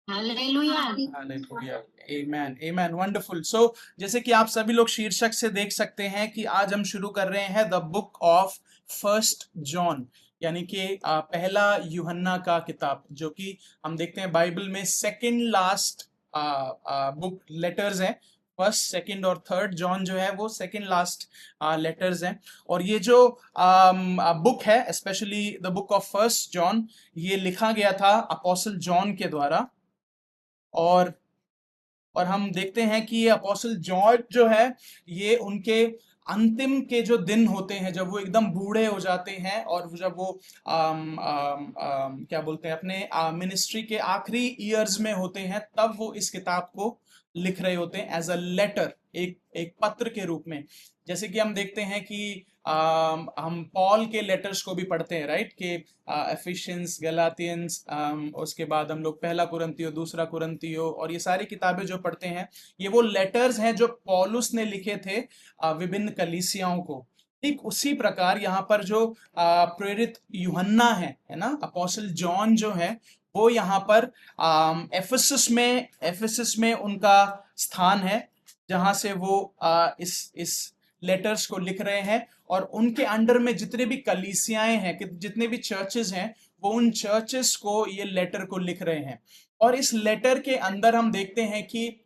Hallelujah. Hallelujah. आमेन आमेन। Wonderful. सो जैसे कि आप सभी लोग शीर्षक से देख सकते हैं कि आज हम शुरू कर रहे हैं the book of first John, यानी कि पहला यूहन्ना का किताब, जो कि हम देखते हैं बाइबल में सेकंड लास्ट बुक लेटर्स हैं। फर्स्ट, सेकंड और थर्ड जॉन जो है वो सेकंड लास्ट लेटर्स हैं। और ये जो बुक है, specially the book of first John, ये लिखा गया था अपोस्टल जॉन के द्वारा। और हम देखते हैं कि ये अपोस्टल जॉर्ज जो है, ये उनके अंतिम के जो दिन होते हैं, जब वो एकदम बूढ़े हो जाते हैं और जब वो क्या बोलते हैं, अपने मिनिस्ट्री के आखिरी ईयर्स में होते हैं, तब वो इस किताब को लिख रहे होते हैं एज अ लेटर, एक एक पत्र के रूप में। जैसे कि हम देखते हैं कि हम पॉल के लेटर्स को भी पढ़ते हैं, राइट, कि एफिशिएंस, गलातियंस, उसके बाद हम लोग पहला कुरिन्थियो, दूसरा कुरिन्थियो, और ये सारी किताबें जो पढ़ते हैं, ये वो लेटर्स हैं जो पौलुस ने लिखे थे विभिन्न कलीसियाओं को। ठीक उसी प्रकार यहाँ पर जो प्रेरित यूहन्ना है ना, अपोस्टल जॉन जो है, वो यहाँ पर एफिसस में उनका स्थान है, जहां से वो इस लेटर्स को लिख रहे हैं। और उनके अंडर में जितने भी कलीसियाएं हैं, कि जितने भी चर्चेस हैं, वो उन चर्चेस को ये लेटर को लिख रहे हैं। और इस लेटर के अंदर हम देखते हैं कि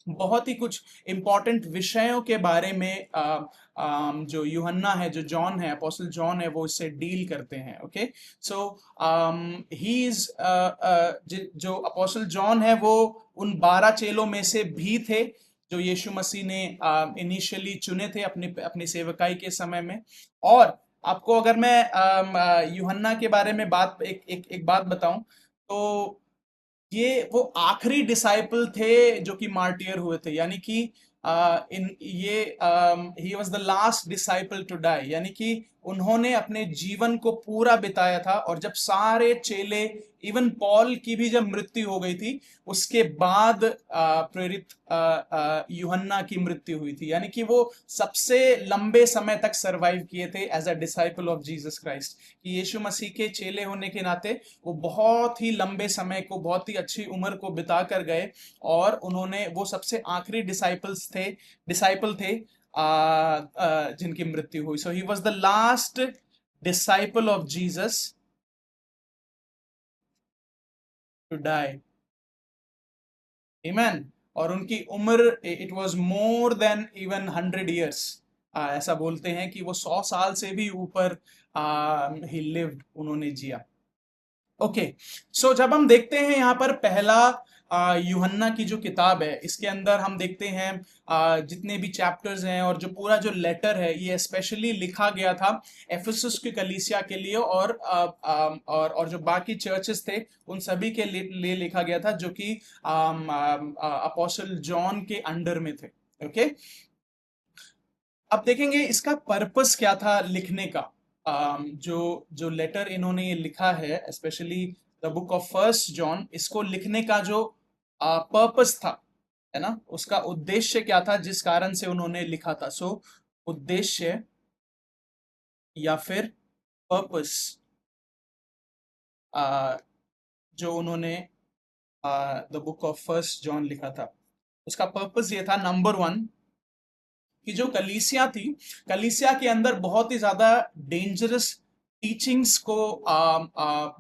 बहुत ही कुछ इंपॉर्टेंट विषयों के बारे में जो यूहन्ना है, जो जॉन है, अपोस्टल जॉन है, वो इससे डील करते हैं। ओके, सो ही इज जो अपोस्टल जॉन है, वो उन 12 चेलों में से भी थे जो यीशु मसीह ने इनिशियली चुने थे अपनी अपनी सेवकाई के समय में। और आपको अगर मैं यूहन्ना के बारे में बात एक बात बताऊं, तो ये वो आखिरी डिसाइपल थे जो कि मार्टियर हुए थे, यानी कि इन ये he was the last disciple to die, यानी कि उन्होंने अपने जीवन को पूरा बिताया था। और जब सारे चेले, इवन पॉल की भी जब मृत्यु हो गई थी, उसके बाद प्रेरित यूहन्ना की मृत्यु हुई थी, यानी कि वो सबसे लंबे समय तक सरवाइव किए थे as a disciple of Jesus Christ. कि यीशु मसीह के चेले होने के नाते वो बहुत ही लंबे समय को, बहुत ही अच्छी उम्र को बिता कर गए। और उन्होंने, वो सबसे आखिरी डिसाइपल थे जिनकी मृत्यु हुई। So he was the last disciple of Jesus to die. Amen. और उनकी उम्र, it was more than even 100 years। ऐसा बोलते हैं कि वो 100 साल से भी ऊपर ही लिव्ड, उन्होंने जिया। ओके, सो जब हम देखते हैं यहाँ पर पहला यूहन्ना की जो किताब है, इसके अंदर हम देखते हैं जितने भी चैप्टर्स हैं और जो पूरा जो लेटर है, ये स्पेशली लिखा गया था एफेसस की कलीसिया के लिए। और और जो बाकी चर्चेस थे, उन सभी के लिए लिखा गया था, जो कि अपोस्टल जॉन के अंडर में थे। ओके, अब देखेंगे इसका पर्पस क्या था लिखने का। जो जो लेटर इन्होंने ये लिखा है, specially the book of first John, इसको लिखने का जो पर्पस था, है ना, उसका उद्देश्य क्या था, जिस कारण से उन्होंने लिखा था। सो उद्देश्य या फिर पर्पस, जो उन्होंने the book of first John लिखा था, उसका पर्पस ये था, नंबर वन, कि जो कलीसिया थी, कलीसिया के अंदर बहुत ही ज्यादा डेंजरस टीचिंग्स को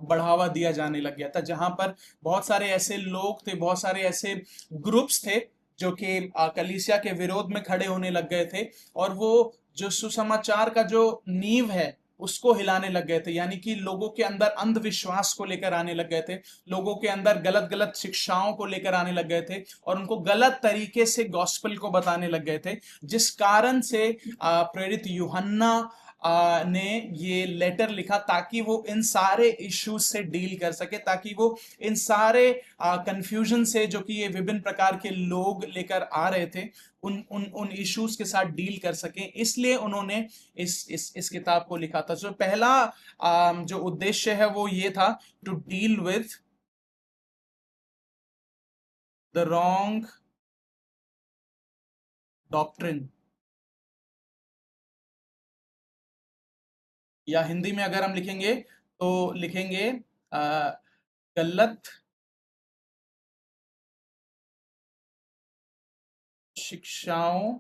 बढ़ावा दिया जाने लग गया था, जहां पर बहुत सारे ऐसे लोग थे, बहुत सारे ऐसे ग्रुप्स थे, जो कि कलीसिया के विरोध में खड़े होने लग गए थे। और वो जो सुसमाचार का जो नींव है, उसको हिलाने लग गए थे, यानी कि लोगों के अंदर अंधविश्वास को लेकर आने लग गए थे, लोगों के अंदर गलत गलत शिक्षाओं को लेकर आने लग गए थे, और उनको गलत तरीके से गॉस्पेल को बताने लग गए थे। जिस कारण से प्रेरित यूहन्ना ने ये लेटर लिखा, ताकि वो इन सारे इश्यूज से डील कर सके, ताकि वो इन सारे कंफ्यूजन से, जो कि ये विभिन्न प्रकार के लोग लेकर आ रहे थे, उन उन उन इश्यूज के साथ डील कर सकें। इसलिए उन्होंने इस किताब को लिखा था। जो पहला जो उद्देश्य है, वो ये था, to deal with the wrong doctrine, या हिंदी में अगर हम लिखेंगे तो लिखेंगे गलत शिक्षाओं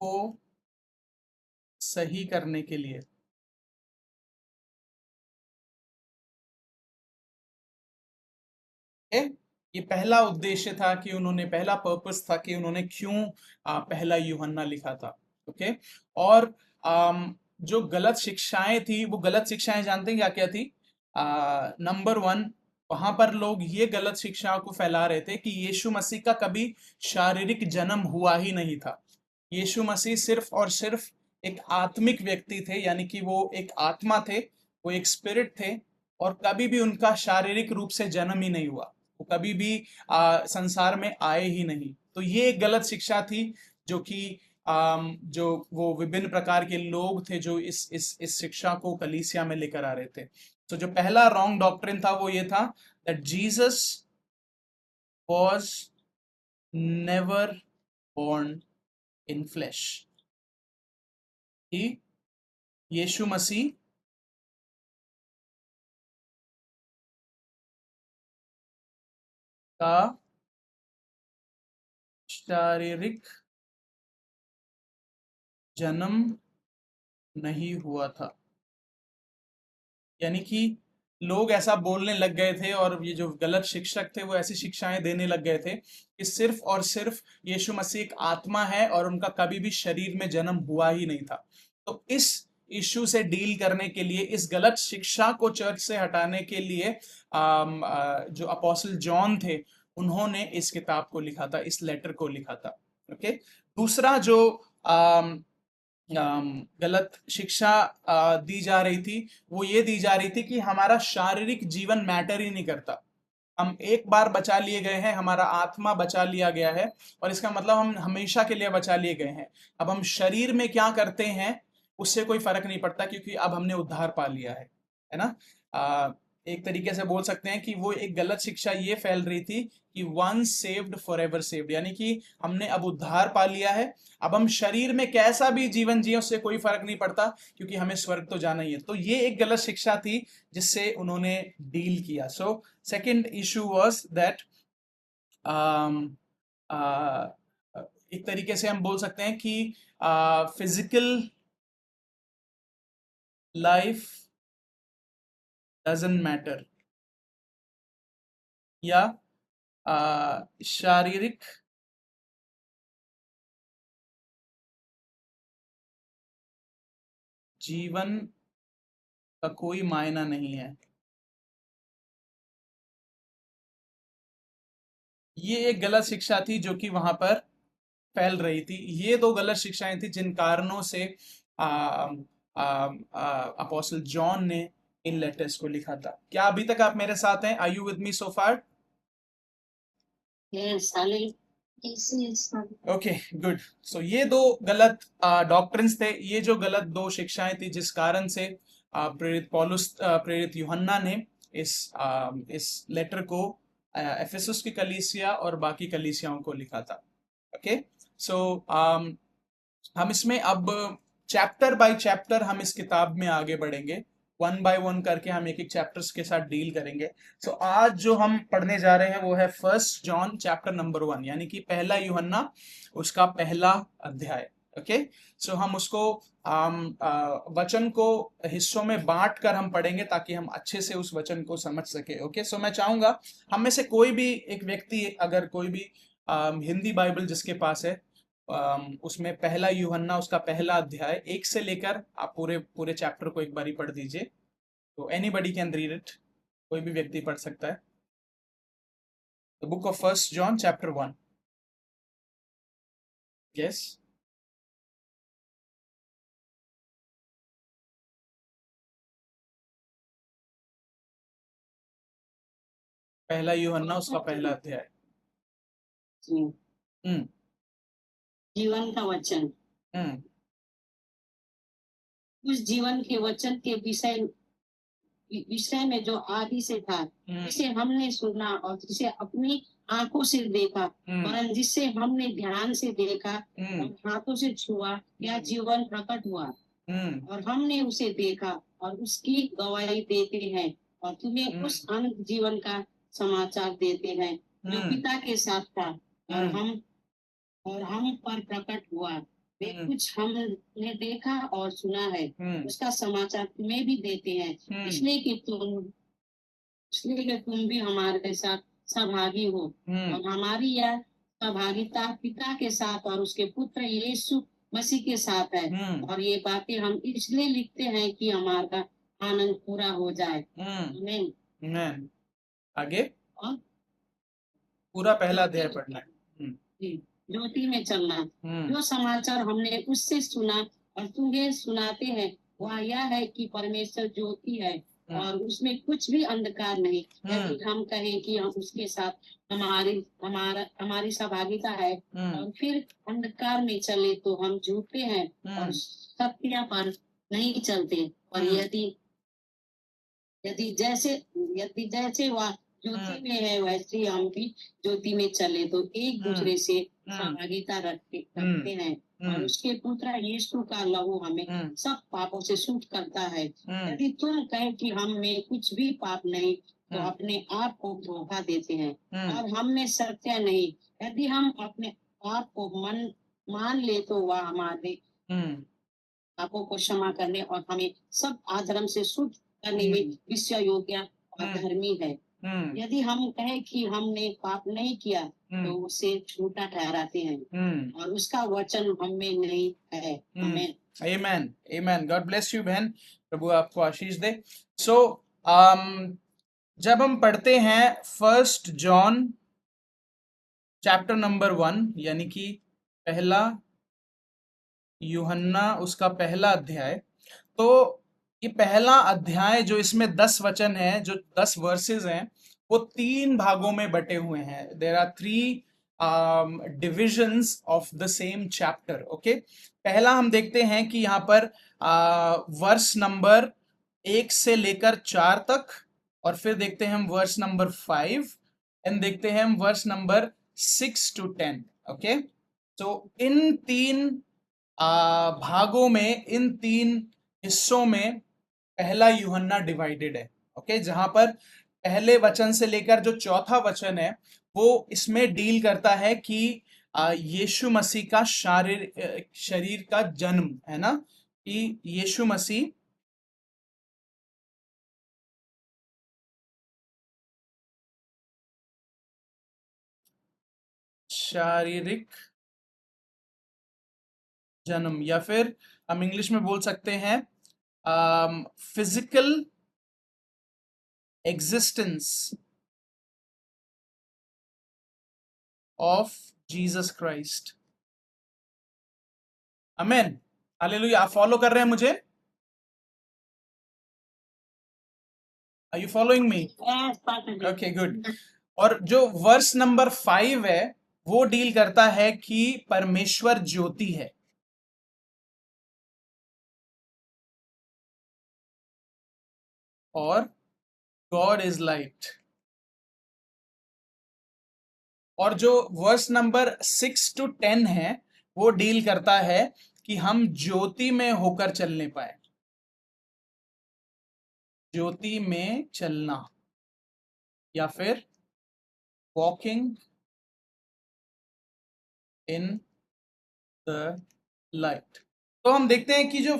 को सही करने के लिए। ये पहला उद्देश्य था कि उन्होंने, पहला पर्पस था कि उन्होंने क्यों पहला यूहन्ना लिखा था। ओके, और जो गलत शिक्षाएं थी, वो गलत शिक्षाएं जानते हैं क्या क्या थी? नंबर वन, वहां पर लोग ये गलत शिक्षाओं को फैला रहे थे कि यीशु मसीह का कभी शारीरिक जन्म हुआ ही नहीं था। यीशु मसीह सिर्फ और सिर्फ एक आत्मिक व्यक्ति थे, यानी कि वो एक आत्मा थे, वो एक स्पिरिट थे, और कभी भी उनका शारीरिक रूप से जन्म ही नहीं हुआ, वो कभी भी संसार में आए ही नहीं। तो ये एक गलत शिक्षा थी जो कि जो वो विभिन्न प्रकार के लोग थे जो इस शिक्षा को कलीसिया में लेकर आ रहे थे। तो जो पहला रॉन्ग डॉक्ट्रिन था वो ये था that Jesus was never born in flesh, कि यीशु मसीह का शारीरिक जन्म नहीं हुआ था। यानी कि लोग ऐसा बोलने लग गए थे, और ये जो गलत शिक्षक थे वो ऐसी शिक्षाएं देने लग गए थे कि सिर्फ और सिर्फ यीशु मसीह एक आत्मा है और उनका कभी भी शरीर में जन्म हुआ ही नहीं था। तो इस इश्यू से डील करने के लिए, इस गलत शिक्षा को चर्च से हटाने के लिए जो अपोस्टल जॉन थे, उन्होंने इस किताब को लिखा था, इस लेटर को लिखा था। ओके, दूसरा जो गलत शिक्षा दी जा रही थी, वो ये दी जा रही थी कि हमारा शारीरिक जीवन मैटर ही नहीं करता। हम एक बार बचा लिए गए हैं, हमारा आत्मा बचा लिया गया है, और इसका मतलब हम हमेशा के लिए बचा लिए गए हैं। अब हम शरीर में क्या करते हैं उससे कोई फर्क नहीं पड़ता, क्योंकि अब हमने उद्धार पा लिया है ना। एक तरीके से बोल सकते हैं कि वो एक गलत शिक्षा ये फैल रही थी कि वंस सेव्ड फॉरएवर सेव्ड, यानी कि हमने अब उद्धार पा लिया है, अब हम शरीर में कैसा भी जीवन जिए उससे कोई फर्क नहीं पड़ता, क्योंकि हमें स्वर्ग तो जाना ही है। तो ये एक गलत शिक्षा थी जिससे उन्होंने डील किया। So second issue was that एक तरीके से हम बोल सकते हैं कि फिजिकल लाइफ डजंट मैटर, या शारीरिक जीवन का कोई मायना नहीं है। ये एक गलत शिक्षा थी जो कि वहां पर फैल रही थी। ये दो गलत शिक्षाएं थी जिन कारणों से अपोस्टल जॉन ने इन लेटर्स को लिखा था। क्या अभी तक आप मेरे साथ हैं? Are you with me so far? Okay, good. So ये दो गलत डॉक्ट्रिन्स थे, ये जो गलत दो शिक्षाएं थी जिस कारण से प्रेरित पौलुस, प्रेरित यूहन्ना ने इस लेटर को एफेसस की कलीसिया और बाकी कलीसियाओं को लिखा था। ओके, सो हम इसमें अब चैप्टर बाय चैप्टर हम इस किताब में आगे बढ़ेंगे, वन बाय वन करके हम एक एक चैप्टर्स के साथ डील करेंगे। सो आज जो हम पढ़ने जा रहे हैं वो है फर्स्ट जॉन चैप्टर नंबर 1, यानी कि पहला यूहन्ना उसका पहला अध्याय। ओके, सो हम उसको वचन को हिस्सों में बांट कर हम पढ़ेंगे ताकि हम अच्छे से उस वचन को समझ सके। ओके, सो मैं चाहूंगा हम में से कोई भी एक व्यक्ति, अगर कोई भी हिंदी बाइबल जिसके पास है, उसमें पहला यूहन्ना उसका पहला अध्याय 1 से लेकर आप पूरे पूरे चैप्टर को एक बारी पढ़ दीजिए। तो एनीबडी कैन रीड इट, कोई भी व्यक्ति पढ़ सकता है। The book of first John chapter 1। Yes, पहला यूहन्ना उसका पहला अध्याय। हम्म जीवन का वचन, हम्म उस जीवन के वचन के विषय में जो आदि से था, जिसे हमने सुना और जिसे अपनी आंखों से देखा, और जिसे हमने ध्यान से देखा और हाथों से छुआ, या जीवन प्रकट हुआ, और हमने उसे देखा और उसकी गवाही देते हैं, और तुम्हें उस अनंत जीवन का समाचार देते हैं जो पिता के साथ था और हम पर प्रकट हुआ। वे कुछ हमने देखा और सुना है, उसका समाचार तुम्हें भी देते हैं, इसलिए कि तुम भी हमारे साथ सहभागी हो। और हमारी यह सहभागिता पिता के साथ और उसके पुत्र यीशु मसीह के साथ है। और ये बातें हम इसलिए लिखते हैं कि हमारा आनंद पूरा हो जाए। आमीन। आमीन। आगे और पूरा पहला अध्याय पढ़ना है। जी, ज्योति में चलना। जो समाचार हमने उससे सुना और तुम्हें सुनाते हैं वह यह है कि परमेश्वर ज्योति है और उसमें कुछ भी अंधकार नहीं। यदि हम कहें कि हम उसके साथ हमारी सहभागिता है और फिर अंधकार में चले तो हम झूठे हैं और सत्य पर नहीं चलते। और यदि जैसे वह ज्योति में है वैसे हम भी ज्योति में चले तो एक दूसरे से सहभागिता रखते हैं। और उसके पुत्र यीशु का लहू हमें सब पापों से शुद्ध करता है। यदि तुम कहे कि हम में कुछ भी पाप नहीं तो अपने आप को धोखा देते हैं और हम में सत्य नहीं। यदि हम अपने आप को मान ले तो वह हमारे पापों को क्षमा करने और हमें सब अधर्म से शुद्ध करने में विषय योग्य और धर्मी है। यदि हम कहें कि हमने पाप नहीं किया तो उसे झूठा ठहराते हैं और उसका वचन हम में नहीं है। आमीन। आमीन। आमीन। गॉड ब्लेस यू बहन, प्रभु आपको आशीष दे। सो जब हम पढ़ते हैं फर्स्ट जॉन चैप्टर नंबर 1 यानी कि पहला यूहन्ना उसका पहला अध्याय, तो ये पहला अध्याय जो इसमें 10 वचन है, जो 10 वर्सेस हैं, वो 3 भागों में बटे हुए हैं। There are 3 divisions of the same chapter. Okay, पहला हम देखते हैं कि यहाँ पर वर्स नंबर 1 से लेकर 4 तक, और फिर देखते हैं हम वर्स नंबर 5 एंड देखते हैं हम वर्स नंबर 6 to 10। ओके, तो इन 3 भागों में, इन 3 हिस्सों में पहला यूहन्ना डिवाइडेड है। ओके, जहां पर पहले वचन से लेकर जो चौथा वचन है वो इसमें डील करता है कि यीशु मसीह का शरीर का जन्म है ना, कि यीशु मसीह शारीरिक जन्म, या फिर हम इंग्लिश में बोल सकते हैं physical existence of Jesus Christ। Amen, hallelujah. आप फॉलो कर रहे हैं मुझे? Are you following me? Okay, good. और जो वर्स नंबर 5 है वो डील करता है कि परमेश्वर ज्योति है और गॉड इज लाइट। और जो वर्स नंबर 6 to 10 है वो डील करता है कि हम ज्योति में होकर चलने पाए, ज्योति में चलना, या फिर वॉकिंग इन द लाइट। तो हम देखते हैं कि जो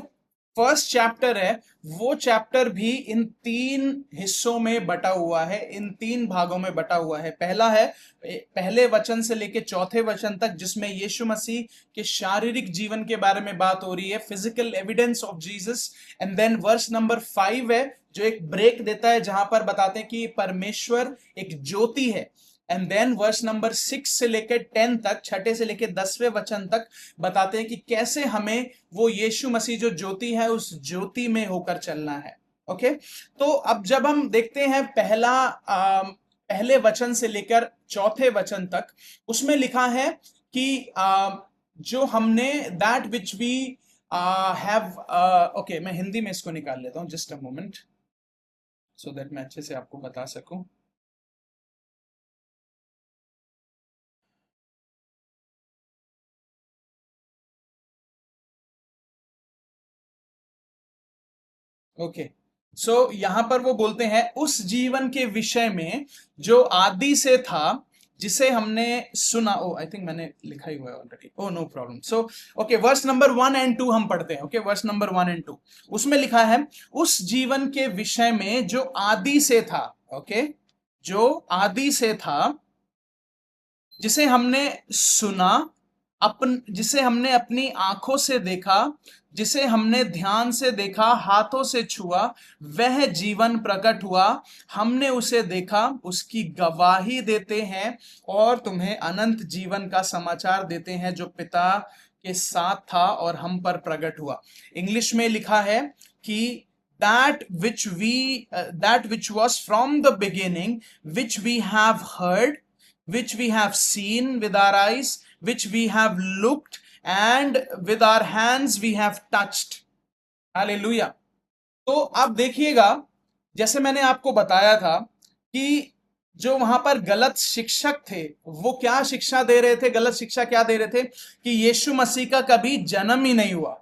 फर्स्ट चैप्टर है वो चैप्टर भी इन 3 हिस्सों में बटा हुआ है, इन 3 भागों में बटा हुआ है। पहला है पहले वचन से लेकर चौथे वचन तक, जिसमें यीशु मसीह के शारीरिक जीवन के बारे में बात हो रही है, physical evidence of Jesus. And then verse number 5 है जो एक ब्रेक देता है, जहां पर बताते हैं कि परमेश्वर एक ज्योति है। एंड देन वर्स नंबर 6 से लेकर 10 तक, 6 से लेकर 10वें वचन तक बताते हैं कि कैसे हमें वो यीशु मसीह जो ज्योति है उस ज्योति में होकर चलना है। ओके, तो अब जब हम देखते हैं पहले वचन से लेकर चौथे वचन तक, उसमें लिखा है कि जो हमने that which we have. Okay, मैं हिंदी में इसको निकाल लेता हूं, just a moment, so that मैं अच्छे से आपको बता सकूं। ओके, सो यहां पर वो बोलते हैं उस जीवन के विषय में जो आदि से था, जिसे हमने सुना, ओ आई थिंक मैंने लिखा ही हुआ है already, oh no problem. So okay, verse number 1 and 2 हम पढ़ते हैं। ओके, वर्स नंबर 1 एंड 2, उसमें लिखा है उस जीवन के विषय में जो आदि से था। ओके, जो आदि से था, जिसे हमने सुना, जिसे हमने अपनी आंखों से देखा, जिसे हमने ध्यान से देखा, हाथों से छुआ, वह जीवन प्रकट हुआ। हमने उसे देखा, उसकी गवाही देते हैं और तुम्हें अनंत जीवन का समाचार देते हैं जो पिता के साथ था और हम पर प्रकट हुआ। इंग्लिश में लिखा है कि that which was from the beginning, which we have heard, which we have seen with our eyes, which we have looked, and with our hands we have touched. Hallelujah. तो आप देखिएगा, जैसे मैंने आपको बताया था कि जो वहां पर गलत शिक्षक थे, वो क्या शिक्षा दे रहे थे? गलत शिक्षा क्या दे रहे थे? कि यीशु मसीह का कभी जन्म ही नहीं हुआ,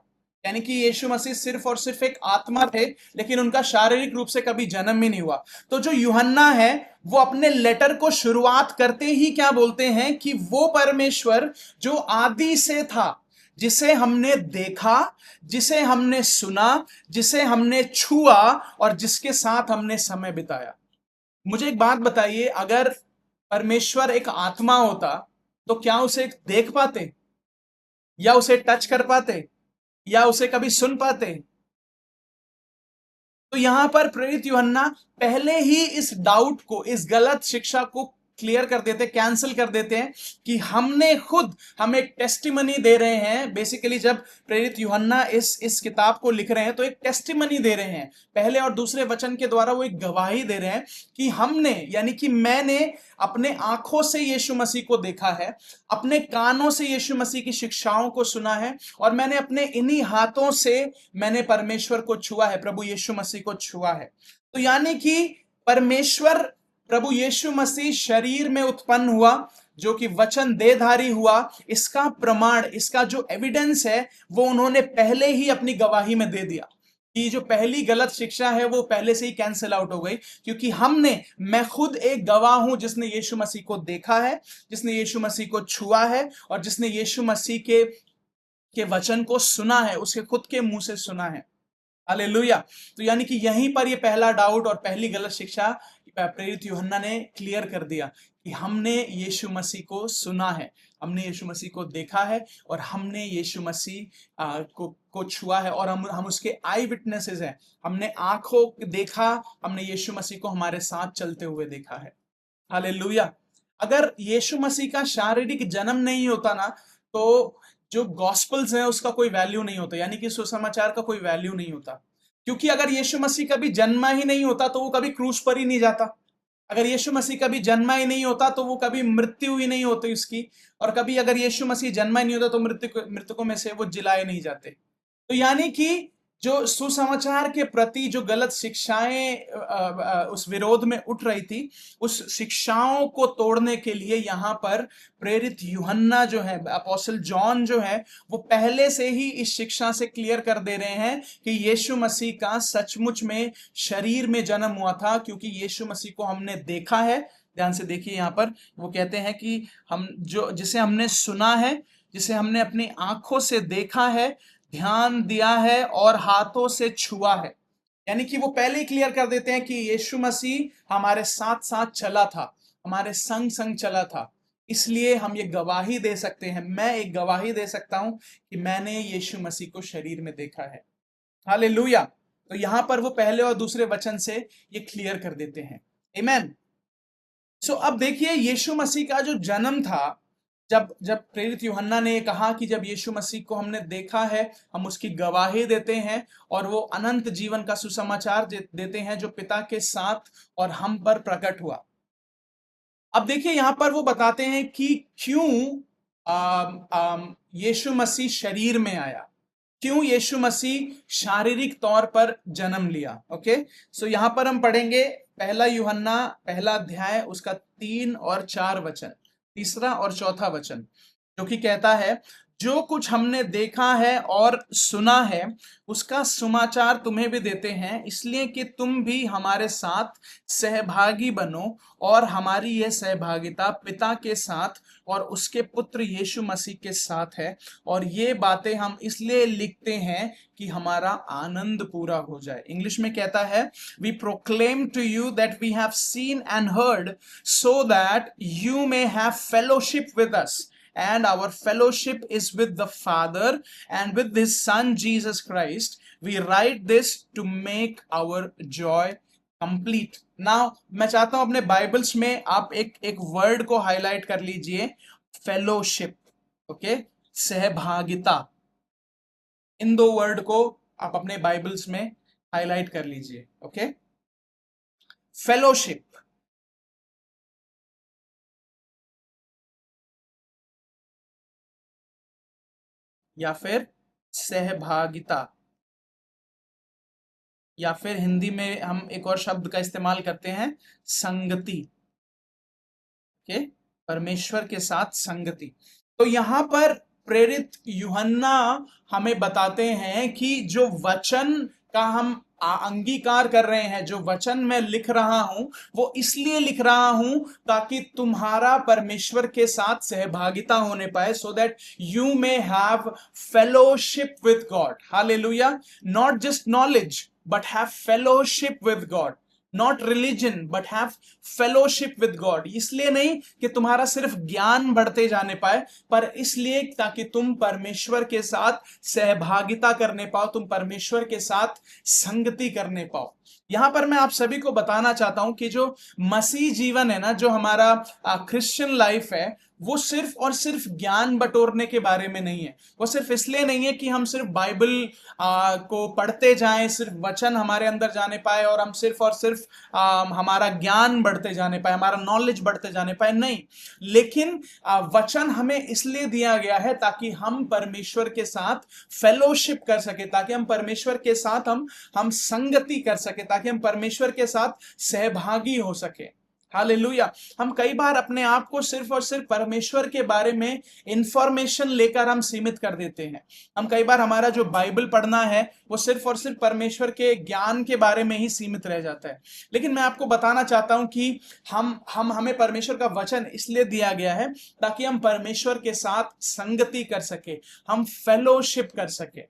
यानी कि यीशु मसीह सिर्फ और सिर्फ एक आत्मा थे, लेकिन उनका शारीरिक रूप से कभी जन्म ही नहीं हुआ। तो जो यूहन्ना है, वो अपने लेटर को शुरुआत करते ही क्या बोलते हैं कि वो परमेश्वर जो आदि से था, जिसे हमने देखा, जिसे हमने सुना, जिसे हमने छुआ और जिसके साथ हमने समय बिताया। मुझे एक बात बताइए, अगर परमेश्वर एक आत्मा होता तो क्या उसे देख पाते, या उसे टच कर पाते, या उसे कभी सुन पाते? तो यहां पर प्रेरित यूहन्ना पहले ही इस डाउट को, इस गलत शिक्षा को क्लियर कर देते, कैंसिल कर देते हैं कि हम एक टेस्टिमनी दे रहे हैं। बेसिकली जब प्रेरित यूहन्ना इस किताब को लिख रहे हैं तो एक टेस्टिमनी दे रहे हैं, पहले और दूसरे वचन के द्वारा वो एक गवाही दे रहे हैं कि हमने, यानी कि मैंने अपने आंखों से यीशु मसीह को देखा है, अपने कानों से यीशु मसीह की शिक्षाओं को सुना है, और मैंने अपने इन्हीं हाथों से मैंने परमेश्वर को छुआ है, प्रभु यीशु मसीह को छुआ है। तो यानी कि परमेश्वर, प्रभु यीशु मसीह शरीर में उत्पन्न हुआ, जो कि वचन देहधारी हुआ, इसका प्रमाण, इसका जो एविडेंस है, वो उन्होंने पहले ही अपनी गवाही में दे दिया कि जो पहली गलत शिक्षा है वो पहले से ही कैंसिल आउट हो गई, क्योंकि मैं खुद एक गवाह हूं जिसने यीशु मसीह को देखा है, जिसने यीशु मसीह को छुआ है, और जिसने यीशु मसीह के वचन को सुना है, उसके खुद के मुंह से सुना है। हालेलुया। तो यानी कि यहीं पर ये पहला डाउट और पहली गलत शिक्षा प्रेरित यूहन्ना ने क्लियर कर दिया कि हमने यीशु मसीह को सुना है, हमने यीशु मसीह को देखा है, और हमने यीशु मसीह को छुआ है, और हम उसके आई विटनेसेस हैं। हमने आंखों देखा, हमने यीशु मसीह को हमारे साथ चलते हुए देखा है। हालेलुया। अगर यीशु मसीह का शारीरिक जन्म नहीं होता ना, तो जो गॉस्पल्स है उसका कोई वैल्यू नहीं होता, यानी कि सुसमाचार का कोई वैल्यू नहीं होता। क्योंकि अगर यीशु मसीह कभी जन्मा ही नहीं होता तो वो कभी क्रूस पर ही नहीं जाता। अगर यीशु मसीह कभी जन्मा ही नहीं होता तो वो कभी मृत्यु ही नहीं होती उसकी, और कभी अगर यीशु मसीह जन्मा ही नहीं होता तो मृतकों में से वो जिलाए नहीं जाते। तो यानी कि जो सुसमाचार के प्रति जो गलत शिक्षाएं उस विरोध में उठ रही थी, उस शिक्षाओं को तोड़ने के लिए यहां पर प्रेरित यूहन्ना जो है, अपोस्टल जॉन जो है, वो पहले से ही इस शिक्षा से क्लियर कर दे रहे हैं कि यीशु मसीह का सचमुच में शरीर में जन्म हुआ था, क्योंकि यीशु मसीह को हमने देखा है। ध्यान से देखिए, यहां पर वो कहते हैं कि जिसे हमने सुना है, जिसे हमने अपनी आंखों से देखा है, ध्यान दिया है और हाथों से छुआ है। यानी कि वो पहले ही क्लियर कर देते हैं कि यीशु मसीह हमारे साथ साथ चला था, हमारे संग संग चला था, इसलिए हम ये गवाही दे सकते हैं, मैं एक गवाही दे सकता हूं कि मैंने यीशु मसीह को शरीर में देखा है। हालेलुया। तो यहां पर वो पहले और दूसरे वचन से ये क्लियर कर देते हैं। आमीन। सो अब देखिए, यीशु मसीह का जो जन्म था, जब प्रेरित यूहन्ना ने कहा कि जब यीशु मसीह को हमने देखा है, हम उसकी गवाही देते हैं, और वो अनंत जीवन का सुसमाचार देते हैं जो पिता के साथ और हम पर प्रकट हुआ। अब देखिए, यहां पर वो बताते हैं कि क्यों यीशु मसीह शरीर में आया, क्यों यीशु मसीह शारीरिक तौर पर जन्म लिया। ओके, सो यहां पर हम पढ़ेंगे पहला यूहन्ना पहला अध्याय, उसका 3 और 4 वचन, तीसरा और चौथा वचन, जो कि कहता है, जो कुछ हमने देखा है और सुना है उसका समाचार तुम्हें भी देते हैं, इसलिए कि तुम भी हमारे साथ सहभागी बनो, और हमारी यह सहभागिता पिता के साथ और उसके पुत्र यीशु मसीह के साथ है। और ये बातें हम इसलिए लिखते हैं कि हमारा आनंद पूरा हो जाए। इंग्लिश में कहता है, we proclaim to you that we have seen and heard, so that you may have fellowship with us, and our fellowship is with the Father and with his Son Jesus Christ. We write this to make our joy complete. Now मैं चाहता हूं अपने Bibles में आप एक एक word को highlight कर लीजिए, फेलोशिप। ओके, सहभागिता। इन दो वर्ड को आप अपने बाइबल्स में हाईलाइट कर लीजिए। ओके, फेलोशिप या फिर सहभागिता, या फिर हिंदी में हम एक और शब्द का इस्तेमाल करते हैं, संगति। ओके, परमेश्वर के साथ संगति। तो यहां पर प्रेरित यूहन्ना हमें बताते हैं कि जो वचन का हम अंगीकार कर रहे हैं, जो वचन मैं लिख रहा हूं, वो इसलिए लिख रहा हूं ताकि तुम्हारा परमेश्वर के साथ सहभागिता होने पाए, सो that you may have fellowship with God. Hallelujah. Not just knowledge but have fellowship with God, not religion but have fellowship with God. इसलिए नहीं कि तुम्हारा सिर्फ ज्ञान बढ़ते जाने पाए, पर इसलिए ताकि तुम परमेश्वर के साथ सहभागिता करने पाओ, तुम परमेश्वर के साथ संगति करने पाओ। यहां पर मैं आप सभी को बताना चाहता हूं कि जो मसीह जीवन है ना, जो हमारा क्रिश्चियन लाइफ है, वो सिर्फ और सिर्फ ज्ञान बटोरने के बारे में नहीं है। वो सिर्फ इसलिए नहीं है कि हम सिर्फ बाइबल को पढ़ते जाएं, सिर्फ वचन हमारे अंदर जाने पाए और हम सिर्फ और सिर्फ हमारा ज्ञान बढ़ते जाने पाए, हमारा नॉलेज बढ़ते जाने पाए, नहीं। लेकिन वचन हमें इसलिए दिया गया है ताकि हम परमेश्वर के साथ फेलोशिप कर सके, ताकि हम परमेश्वर के साथ हम संगति कर सके, ताकि हम परमेश्वर के साथ सहभागी हो सके। हालेलुया। हम कई बार अपने आप को सिर्फ और सिर्फ परमेश्वर के बारे में इंफॉर्मेशन लेकर हम सीमित कर देते हैं। हम कई बार हमारा जो बाइबल पढ़ना है वो सिर्फ और सिर्फ परमेश्वर के ज्ञान के बारे में ही सीमित रह जाता है। लेकिन मैं आपको बताना चाहता हूं कि हमें परमेश्वर का वचन इसलिए दिया गया है ताकि हम परमेश्वर के साथ संगति कर सके, हम फेलोशिप कर सके।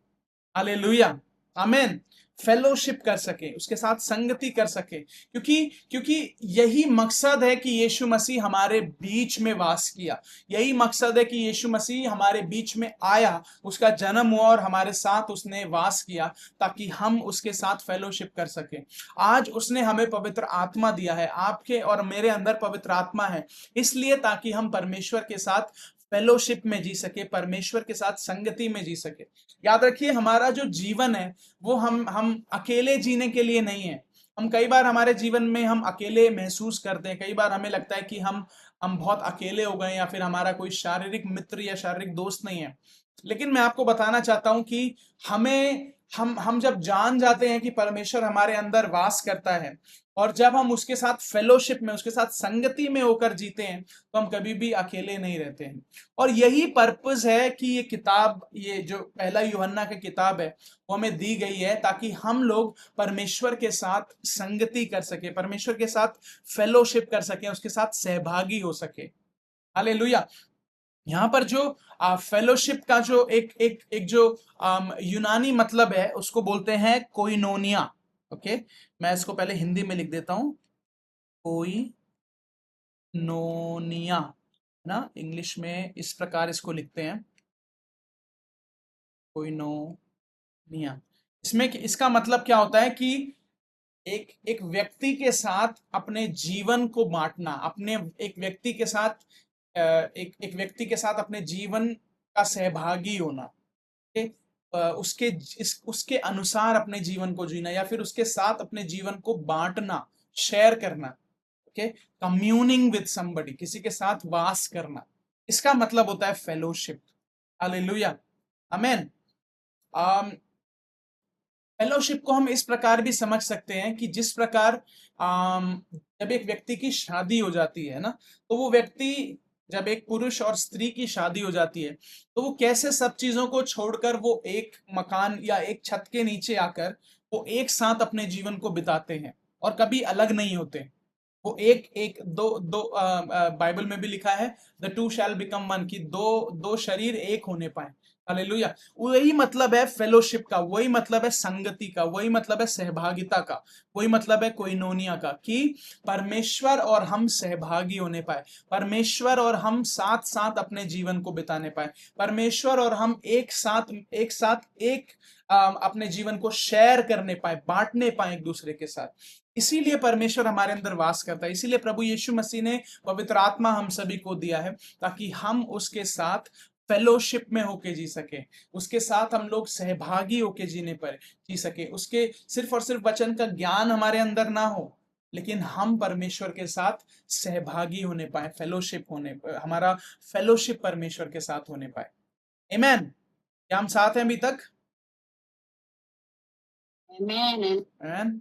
हालेलुया, आमीन। फेलोशिप कर सके, उसके साथ संगति कर सके, क्योंकि यही मकसद है कि यीशु मसीह हमारे बीच में वास किया। यही मकसद है कि यीशु मसीह हमारे बीच में आया, उसका जन्म हुआ और हमारे साथ उसने वास किया ताकि हम उसके साथ फेलोशिप कर सके। आज उसने हमें पवित्र आत्मा दिया है, आपके और मेरे अंदर पवित्र आत्मा है, इसलिए ताकि हम परमेश्वर के साथ फेलोशिप में जी सके, परमेश्वर के साथ संगति में जी सके। याद रखिए, हमारा जो जीवन है वो हम अकेले जीने के लिए नहीं है। हम कई बार हमारे जीवन में हम अकेले महसूस करते हैं, कई बार हमें लगता है कि हम बहुत अकेले हो गए, या फिर हमारा कोई शारीरिक मित्र या शारीरिक दोस्त नहीं है। लेकिन मैं आपको बताना चाहता हूं कि हमें हम जब जान जाते हैं कि परमेश्वर हमारे अंदर वास करता है, और जब हम उसके साथ फेलोशिप में, उसके साथ संगति में होकर जीते हैं, तो हम कभी भी अकेले नहीं रहते हैं। और यही पर्पस है कि ये किताब, ये जो पहला यूहन्ना की किताब है, वो हमें दी गई है ताकि हम लोग परमेश्वर के साथ संगति कर सके, परमेश्वर के साथ फेलोशिप कर सके, उसके साथ सहभागी हो सके। हालेलुया। यहाँ पर जो फेलोशिप का जो एक जो यूनानी मतलब है, उसको बोलते हैं कोइनोनिया। ओके, मैं इसको पहले हिंदी में लिख देता हूं, कोइनोनिया, ना इंग्लिश में इस प्रकार इसको लिखते हैं, कोइनोनिया। इसमें इसका मतलब क्या होता है कि एक व्यक्ति के साथ अपने जीवन को बांटना, अपने एक व्यक्ति के साथ एक व्यक्ति के साथ अपने जीवन का सहभागी होना, उसके अनुसार अपने जीवन को जीना, या फिर उसके साथ अपने जीवन को बांटना, शेयर करना। ओके, कम्यूनिंग विद समबडी, किसी के साथ वास करना, इसका मतलब होता है फेलोशिप। हालेलुया, आमेन। फेलोशिप को हम इस प्रकार भी समझ सकते हैं कि जिस प्रकार जब एक व्यक्ति की शादी हो जाती है ना, तो वो व्यक्ति जब एक पुरुष और स्त्री की शादी हो जाती है तो वो कैसे सब चीजों को छोड़कर वो एक मकान या एक छत के नीचे आकर वो एक साथ अपने जीवन को बिताते हैं और कभी अलग नहीं होते। वो एक एक दो दो बाइबल में भी लिखा है the two shell become one, की दो दो शरीर एक होने पाए। हालेलुया। वही मतलब है फेलोशिप का, वही मतलब है संगति का, वही मतलब है सहभागिता का, वही मतलब है कोइनोनिया का, कि परमेश्वर और हम सहभागी होने पाए, परमेश्वर और हम साथ साथ अपने जीवन को बिताने पाए, परमेश्वर और हम एक अपने जीवन को शेयर करने पाए, बांटने पाए एक दूसरे के साथ। इसीलिए परमेश्वर हमारे अंदर वास करता है, इसीलिए प्रभु यीशु मसीह ने पवित्र आत्मा हम सभी को दिया है ताकि हम उसके साथ फेलोशिप में होके जी सके, उसके साथ हम लोग सहभागी होके जीने पर जी सके, उसके सिर्फ और सिर्फ वचन का ज्ञान हमारे अंदर ना हो, लेकिन हम परमेश्वर के साथ सहभागी होने पाए, हमारा फेलोशिप परमेश्वर के साथ होने पाए। आमेन। क्या हम साथ हैं अभी तक? Amen.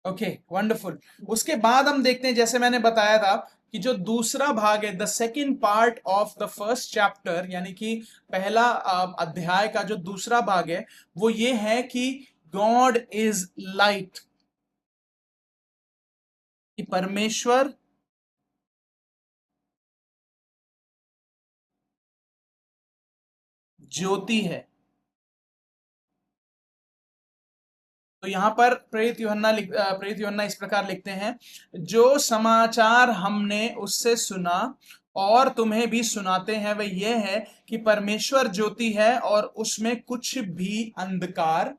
Okay, wonderful. उसके बाद हम देखते हैं, जैसे मैंने बताया था कि जो दूसरा भाग है, the second part of the first chapter, यानी कि पहला अध्याय का जो दूसरा भाग है वो ये है कि गॉड इज लाइट, कि परमेश्वर ज्योति है। तो यहां पर प्रेरित यूहन्ना इस प्रकार लिखते हैं, जो समाचार हमने उससे सुना और तुम्हें भी सुनाते हैं वह यह है कि परमेश्वर ज्योति है और उसमें कुछ भी अंधकार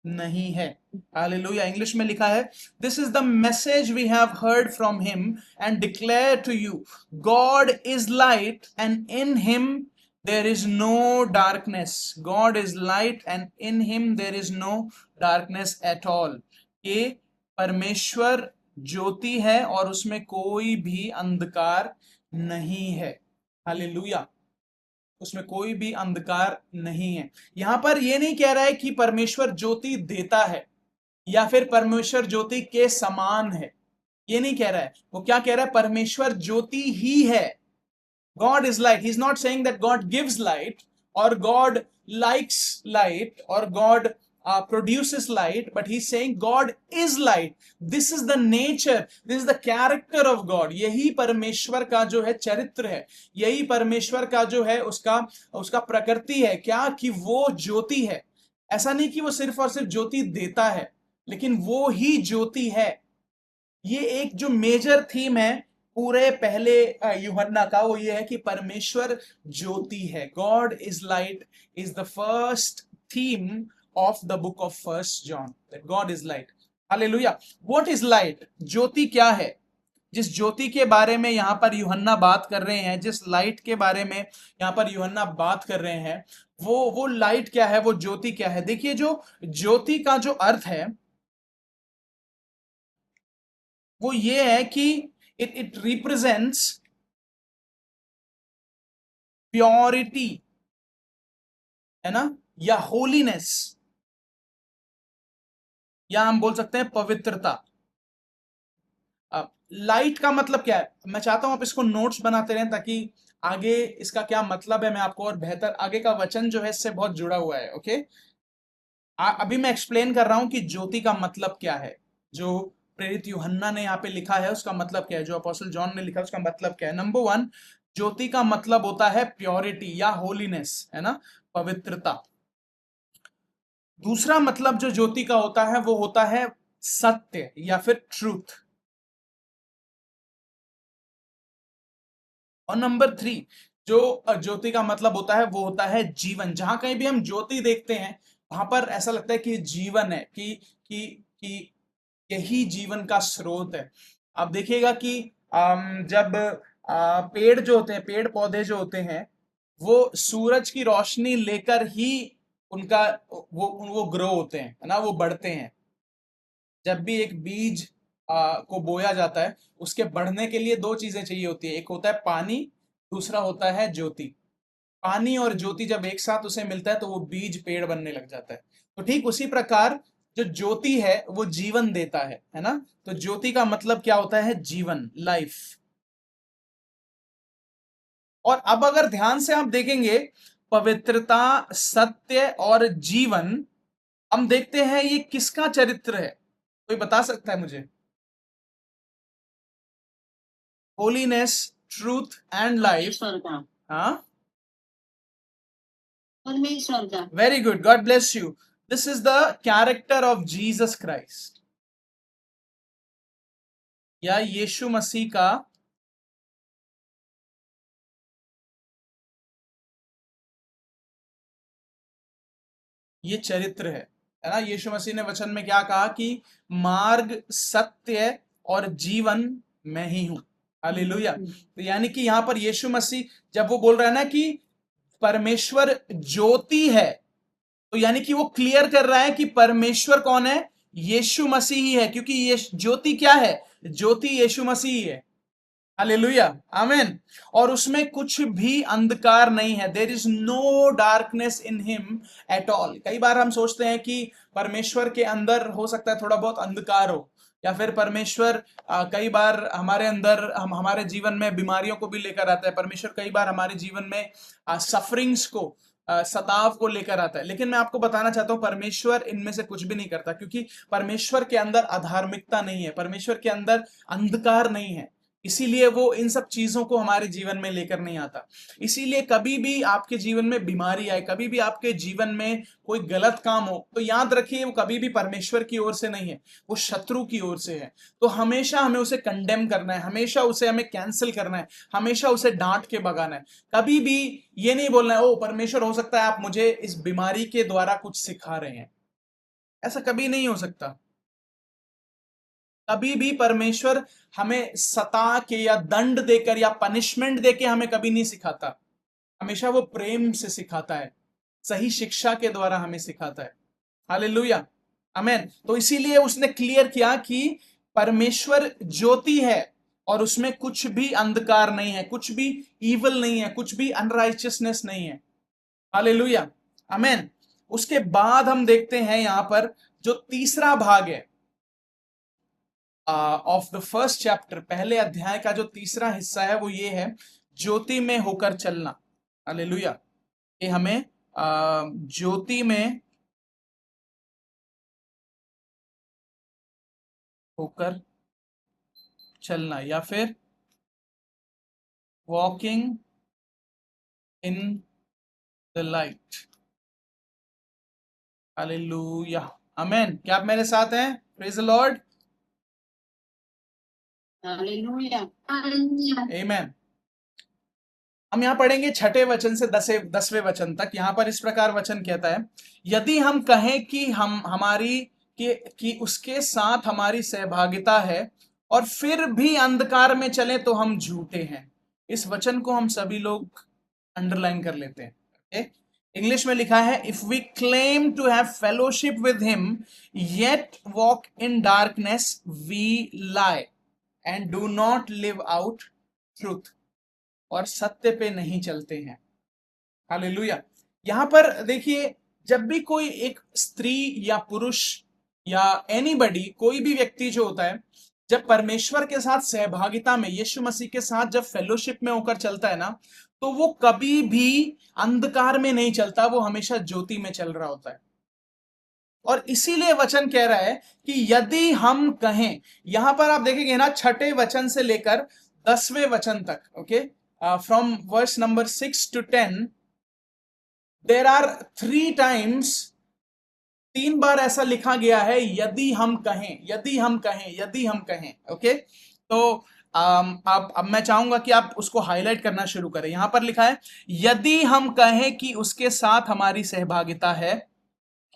नहीं है। हालेलुया। इंग्लिश में लिखा है, this is the message we have heard from him and declare to you, God is light and in him there is no darkness. God is light and in him there is no darkness at all. कि परमेश्वर ज्योति है और उसमें कोई भी अंधकार नहीं है। हालेलुया। उसमें कोई भी अंधकार नहीं है। यहां पर यह नहीं कह रहा है कि परमेश्वर ज्योति देता है या फिर परमेश्वर ज्योति के समान है, ये नहीं कह रहा है। वो क्या कह रहा है? परमेश्वर ज्योति ही है। God is light. He's not saying that God gives light or God likes light or God produces light, but he's saying God is light. This is the nature, this is the character of God. यही परमेश्वर का जो है चरित्र है, यही परमेश्वर का जो है उसका प्रकृति है। क्या? कि वो ज्योति है। ऐसा नहीं कि वो सिर्फ और सिर्फ ज्योति देता है, लेकिन वो ही ज्योति है। ये एक जो मेजर थीम है पूरे पहले यूहन्ना का, वो ये है कि परमेश्वर ज्योति है। God is light is the first theme of the book of first John, that God is light. Hallelujah. What is light? ज्योति क्या है? जिस ज्योति के बारे में यहां पर यूहन्ना बात कर रहे हैं, जिस लाइट के बारे में यहां पर यूहन्ना बात कर रहे हैं, वो लाइट क्या है, वो ज्योति क्या है? देखिए, जो ज्योति का जो अर्थ है वो ये है कि इट रिप्रेजेंट्स प्योरिटी, है ना, या होलीनेस, या हम बोल सकते हैं पवित्रता। अब लाइट का मतलब क्या है? मैं चाहता हूं आप इसको नोट्स बनाते रहें ताकि आगे इसका क्या मतलब है मैं आपको और बेहतर, आगे का वचन जो है इससे बहुत जुड़ा हुआ है। ओके, अभी मैं एक्सप्लेन कर रहा हूं कि ज्योति का मतलब क्या है। जो प्रेरित यूहन्ना ने यहाँ पे लिखा है उसका मतलब क्या है, जो अपोस्टल जॉन ने लिखा है उसका मतलब क्या है। नंबर वन, ज्योति का मतलब होता है प्योरिटी या होलीनेस, है ना, पवित्रता। दूसरा मतलब जो ज्योति का होता है वो होता है सत्य या फिर ट्रूथ। और नंबर थ्री, जो ज्योति का मतलब होता है वो होता है जीवन। जहां कहीं भी हम ज्योति देखते हैं वहां पर ऐसा लगता है कि जीवन है, कि यही जीवन का स्रोत है। आप देखिएगा कि जब पेड़ जो होते हैं, पेड़ पौधे जो होते हैं, वो सूरज की रोशनी लेकर ही उनका वो ग्रो होते हैं, है ना, वो बढ़ते हैं। जब भी एक बीज को बोया जाता है, उसके बढ़ने के लिए दो चीजें चाहिए होती है, एक होता है पानी, दूसरा होता है ज्योति। पानी और ज्योति जब एक साथ उसे मिलता है तो वो बीज पेड़ बनने लग जाता है। तो ठीक उसी प्रकार जो ज्योति है वो जीवन देता है ना। तो ज्योति का मतलब क्या होता है? जीवन, लाइफ। और अब अगर ध्यान से आप देखेंगे, पवित्रता, सत्य और जीवन, हम देखते हैं ये किसका चरित्र है? कोई बता सकता है मुझे? Holiness, truth and life. ईश्वर का, हाँ, परमेश्वर का। Very good, God bless you. This is the character of Jesus Christ, या यीशु मसीह का ये चरित्र है ना? यीशु मसीह ने वचन में क्या कहा कि मार्ग, सत्य और जीवन मैं ही हूं। हालेलुया। तो यानी कि यहां पर यीशु मसीह जब वो बोल रहा है ना कि परमेश्वर ज्योति है, तो यानी कि वो क्लियर कर रहा है कि परमेश्वर कौन है? यीशु मसीह ही है, क्योंकि ये ज्योति क्या है? ज्योति यीशु मसीह ही है। Hallelujah, amen. और उसमें कुछ भी अंधकार नहीं है। There is no darkness in him at all. कई बार हम सोचते हैं कि परमेश्वर के अंदर हो सकता है थोड़ा बहुत अंधकार हो, या फिर परमेश्वर कई बार हमारे अंदर हमारे जीवन में बीमारियों को भी लेकर आता है। परमेश्वर कई बार हमारे जीवन में सफरिंग्स को, सताव को लेकर आता है। लेकिन मैं आपको बताना चाहता हूं, परमेश्वर इनमें से कुछ भी नहीं करता, क्योंकि परमेश्वर के अंदर अधार्मिकता नहीं है, परमेश्वर के अंदर अंधकार नहीं है। इसीलिए वो इन सब चीजों को हमारे जीवन में लेकर नहीं आता। इसीलिए कभी भी आपके जीवन में बीमारी आए, कभी भी आपके जीवन में कोई गलत काम हो, तो याद रखिए वो कभी भी परमेश्वर की ओर से नहीं है, वो शत्रु की ओर से है। तो हमेशा हमें उसे कंडेम करना है, हमेशा उसे हमें कैंसिल करना है, हमेशा उसे डांट के भगाना है। कभी भी ये नहीं बोलना है, ओ परमेश्वर हो सकता है आप मुझे इस बीमारी के द्वारा कुछ सिखा रहे हैं। ऐसा कभी नहीं हो सकता। कभी भी परमेश्वर हमें सता के या दंड देकर या पनिशमेंट देके हमें कभी नहीं सिखाता। हमेशा वो प्रेम से सिखाता है, सही शिक्षा के द्वारा हमें सिखाता है। हालेलुया, आमेन। तो इसीलिए उसने क्लियर किया कि परमेश्वर ज्योति है और उसमें कुछ भी अंधकार नहीं है, कुछ भी ईवल नहीं है, कुछ भी अनराइचियसनेस नहीं है। हालेलुया, आमेन। उसके बाद हम देखते हैं यहां पर जो तीसरा भाग है ऑफ द फर्स्ट चैप्टर, पहले अध्याय का जो तीसरा हिस्सा है वो ये है, ज्योति में होकर चलना। हालेलुया। ये हमें ज्योति में होकर चलना, या फिर walking in the light. Hallelujah, amen. क्या आप मेरे साथ हैं? Praise the lord, hallelujah, amen. हम यहां पढ़ेंगे 6ठे वचन से 10वें वचन तक। यहां पर इस प्रकार वचन कहता है, यदि हम कहें कि हम हमारी कि उसके साथ हमारी सहभागिता है और फिर भी अंधकार में चले तो हम झूठे हैं। इस वचन को हम सभी लोग अंडरलाइन कर लेते हैं। इंग्लिश में लिखा है, if we claim to have fellowship with him yet walk in darkness we lie and do not live out truth. और सत्य पे नहीं चलते हैं। हालेलुया। यहां पर देखिए, जब भी कोई एक स्त्री या पुरुष या एनीबडी, कोई भी व्यक्ति जो होता है, जब परमेश्वर के साथ सहभागिता में, यीशु मसीह के साथ जब फेलोशिप में होकर चलता है ना, तो वो कभी भी अंधकार में नहीं चलता, वो हमेशा ज्योति में चल रहा होता है। और इसीलिए वचन कह रहा है कि यदि हम कहें, यहां पर आप देखेंगे ना 6ठे वचन से लेकर 10वें वचन तक, okay, from verse number 6 to 10, there are 3 times, 3 बार ऐसा लिखा गया है, यदि हम कहें, यदि हम कहें, यदि हम कहें। ओके, तो अब मैं चाहूंगा कि आप उसको हाईलाइट करना शुरू करें। यहां पर लिखा है, यदि हम कहें कि उसके साथ हमारी सहभागिता है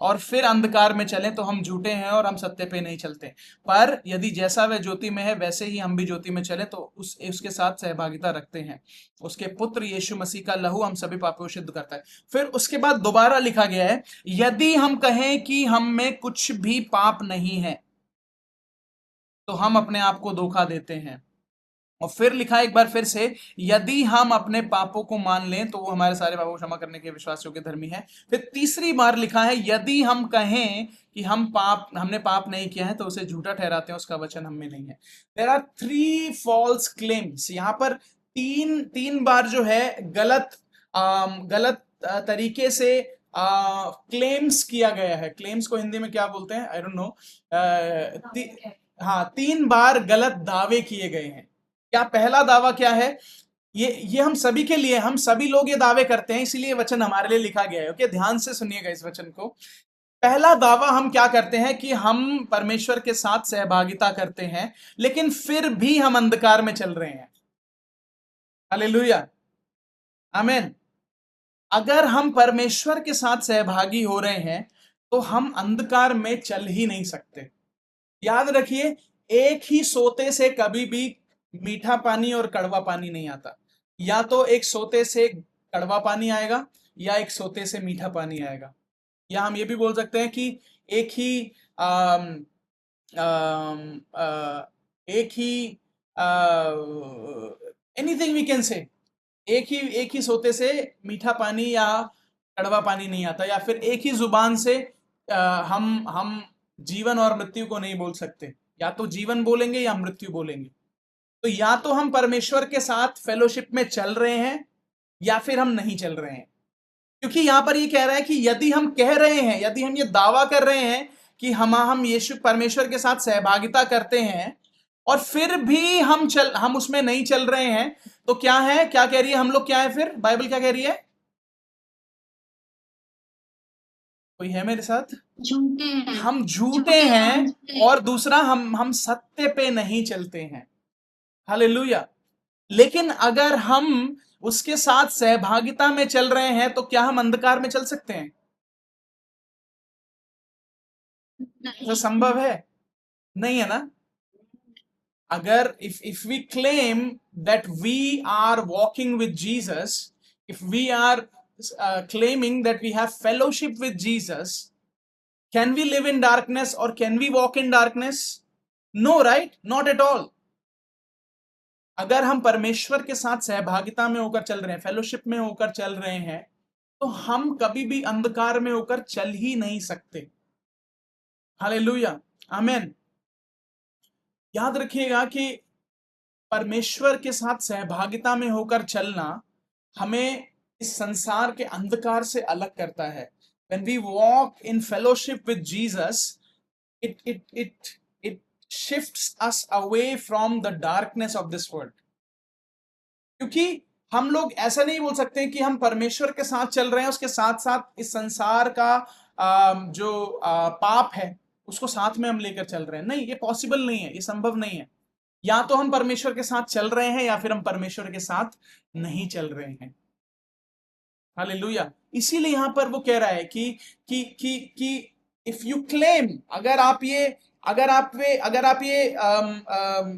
और फिर अंधकार में चलें तो हम झूठे हैं और हम सत्य पे नहीं चलते। पर यदि जैसा वह ज्योति में है वैसे ही हम भी ज्योति में चले तो उसके साथ सहभागिता रखते हैं। उसके पुत्र यीशु मसीह का लहू हम सभी पापों को शुद्ध करता है। फिर उसके बाद दोबारा लिखा गया है, यदि हम कहें कि हम में कुछ भी पाप नहीं है तो हम अपने आप को धोखा देते हैं। और फिर लिखा है एक बार फिर से, यदि हम अपने पापों को मान लें तो वो हमारे सारे पापों को क्षमा करने के विश्वास योग्य धर्मी है। फिर तीसरी बार लिखा है, यदि हम कहें कि हमने पाप नहीं किया है तो उसे झूठा ठहराते हैं, उसका वचन हम में नहीं है। There are 3 false claims. यहां पर तीन बार जो है गलत तरीके से क्लेम्स किया गया है। क्लेम्स को हिंदी में क्या बोलते हैं, आई डोंट नो। हाँ, 3 बार गलत दावे किए गए हैं। क्या पहला दावा क्या है? ये हम सभी के लिए, हम सभी लोग ये दावे करते हैं, इसीलिए वचन हमारे लिए लिखा गया है। ओके, ध्यान से सुनिएगा इस वचन को। पहला दावा हम क्या करते हैं कि हम परमेश्वर के साथ सहभागिता करते हैं, लेकिन फिर भी हम अंधकार में चल रहे हैं। हालेलुया, आमीन। अगर हम परमेश्वर के साथ सहभागी हो रहे हैं तो हम अंधकार में चल ही नहीं सकते। याद रखिए, एक ही सोते से कभी भी मीठा पानी और कड़वा पानी नहीं आता। या तो एक सोते से कड़वा पानी आएगा या एक सोते से मीठा पानी आएगा। या हम ये भी बोल सकते हैं कि एक ही आम, आम, आ, एक ही एनीथिंग वी कैन से, एक ही सोते से मीठा पानी या कड़वा पानी नहीं आता। या फिर एक ही जुबान से हम जीवन और मृत्यु को नहीं बोल सकते। या तो जीवन बोलेंगे या मृत्यु बोलेंगे। तो या तो हम परमेश्वर के साथ फेलोशिप में चल रहे हैं या फिर हम नहीं चल रहे हैं। क्योंकि यहां पर ये कह रहा है कि यदि हम कह रहे हैं, यदि हम ये दावा कर रहे हैं कि हम यीशु परमेश्वर के साथ सहभागिता करते हैं और फिर भी हम उसमें नहीं चल रहे हैं, तो क्या है, क्या कह रही है हम लोग, क्या है फिर बाइबल क्या कह रही है? कोई है मेरे साथ? झूठे हैं, हम झूठे हैं और दूसरा हम सत्य पे नहीं चलते हैं। हालेलुया। लेकिन अगर हम उसके साथ सहभागिता में चल रहे हैं तो क्या हम अंधकार में चल सकते हैं? तो संभव है? नहीं है ना। अगर if we claim that we are walking with Jesus, if we are claiming that we have fellowship with Jesus, can we live in darkness or can we walk in darkness? No, right? Not at all. अगर हम परमेश्वर के साथ सहभागिता में होकर चल रहे हैं, फेलोशिप में होकर चल रहे हैं, तो हम कभी भी अंधकार में होकर चल ही नहीं सकते। हालेलुया, आमीन। याद रखिएगा कि परमेश्वर के साथ सहभागिता में होकर चलना हमें इस संसार के अंधकार से अलग करता है। When we walk in fellowship with Jesus, it shifts us away from the darkness of this world. क्योंकि हम लोग ऐसा नहीं बोल सकते कि हम परमेश्वर के साथ चल रहे हैं, उसके साथ साथ इस संसार का जो पाप है उसको साथ में हम लेकर चल रहे हैं। नहीं, ये पॉसिबल नहीं है, ये संभव नहीं है। या तो हम परमेश्वर के साथ चल रहे हैं या फिर हम परमेश्वर के साथ नहीं चल रहे हैं। हालेलुया। इसीलिए यहां पर वो कह रहा है कि इफ यू क्लेम, अगर आप ये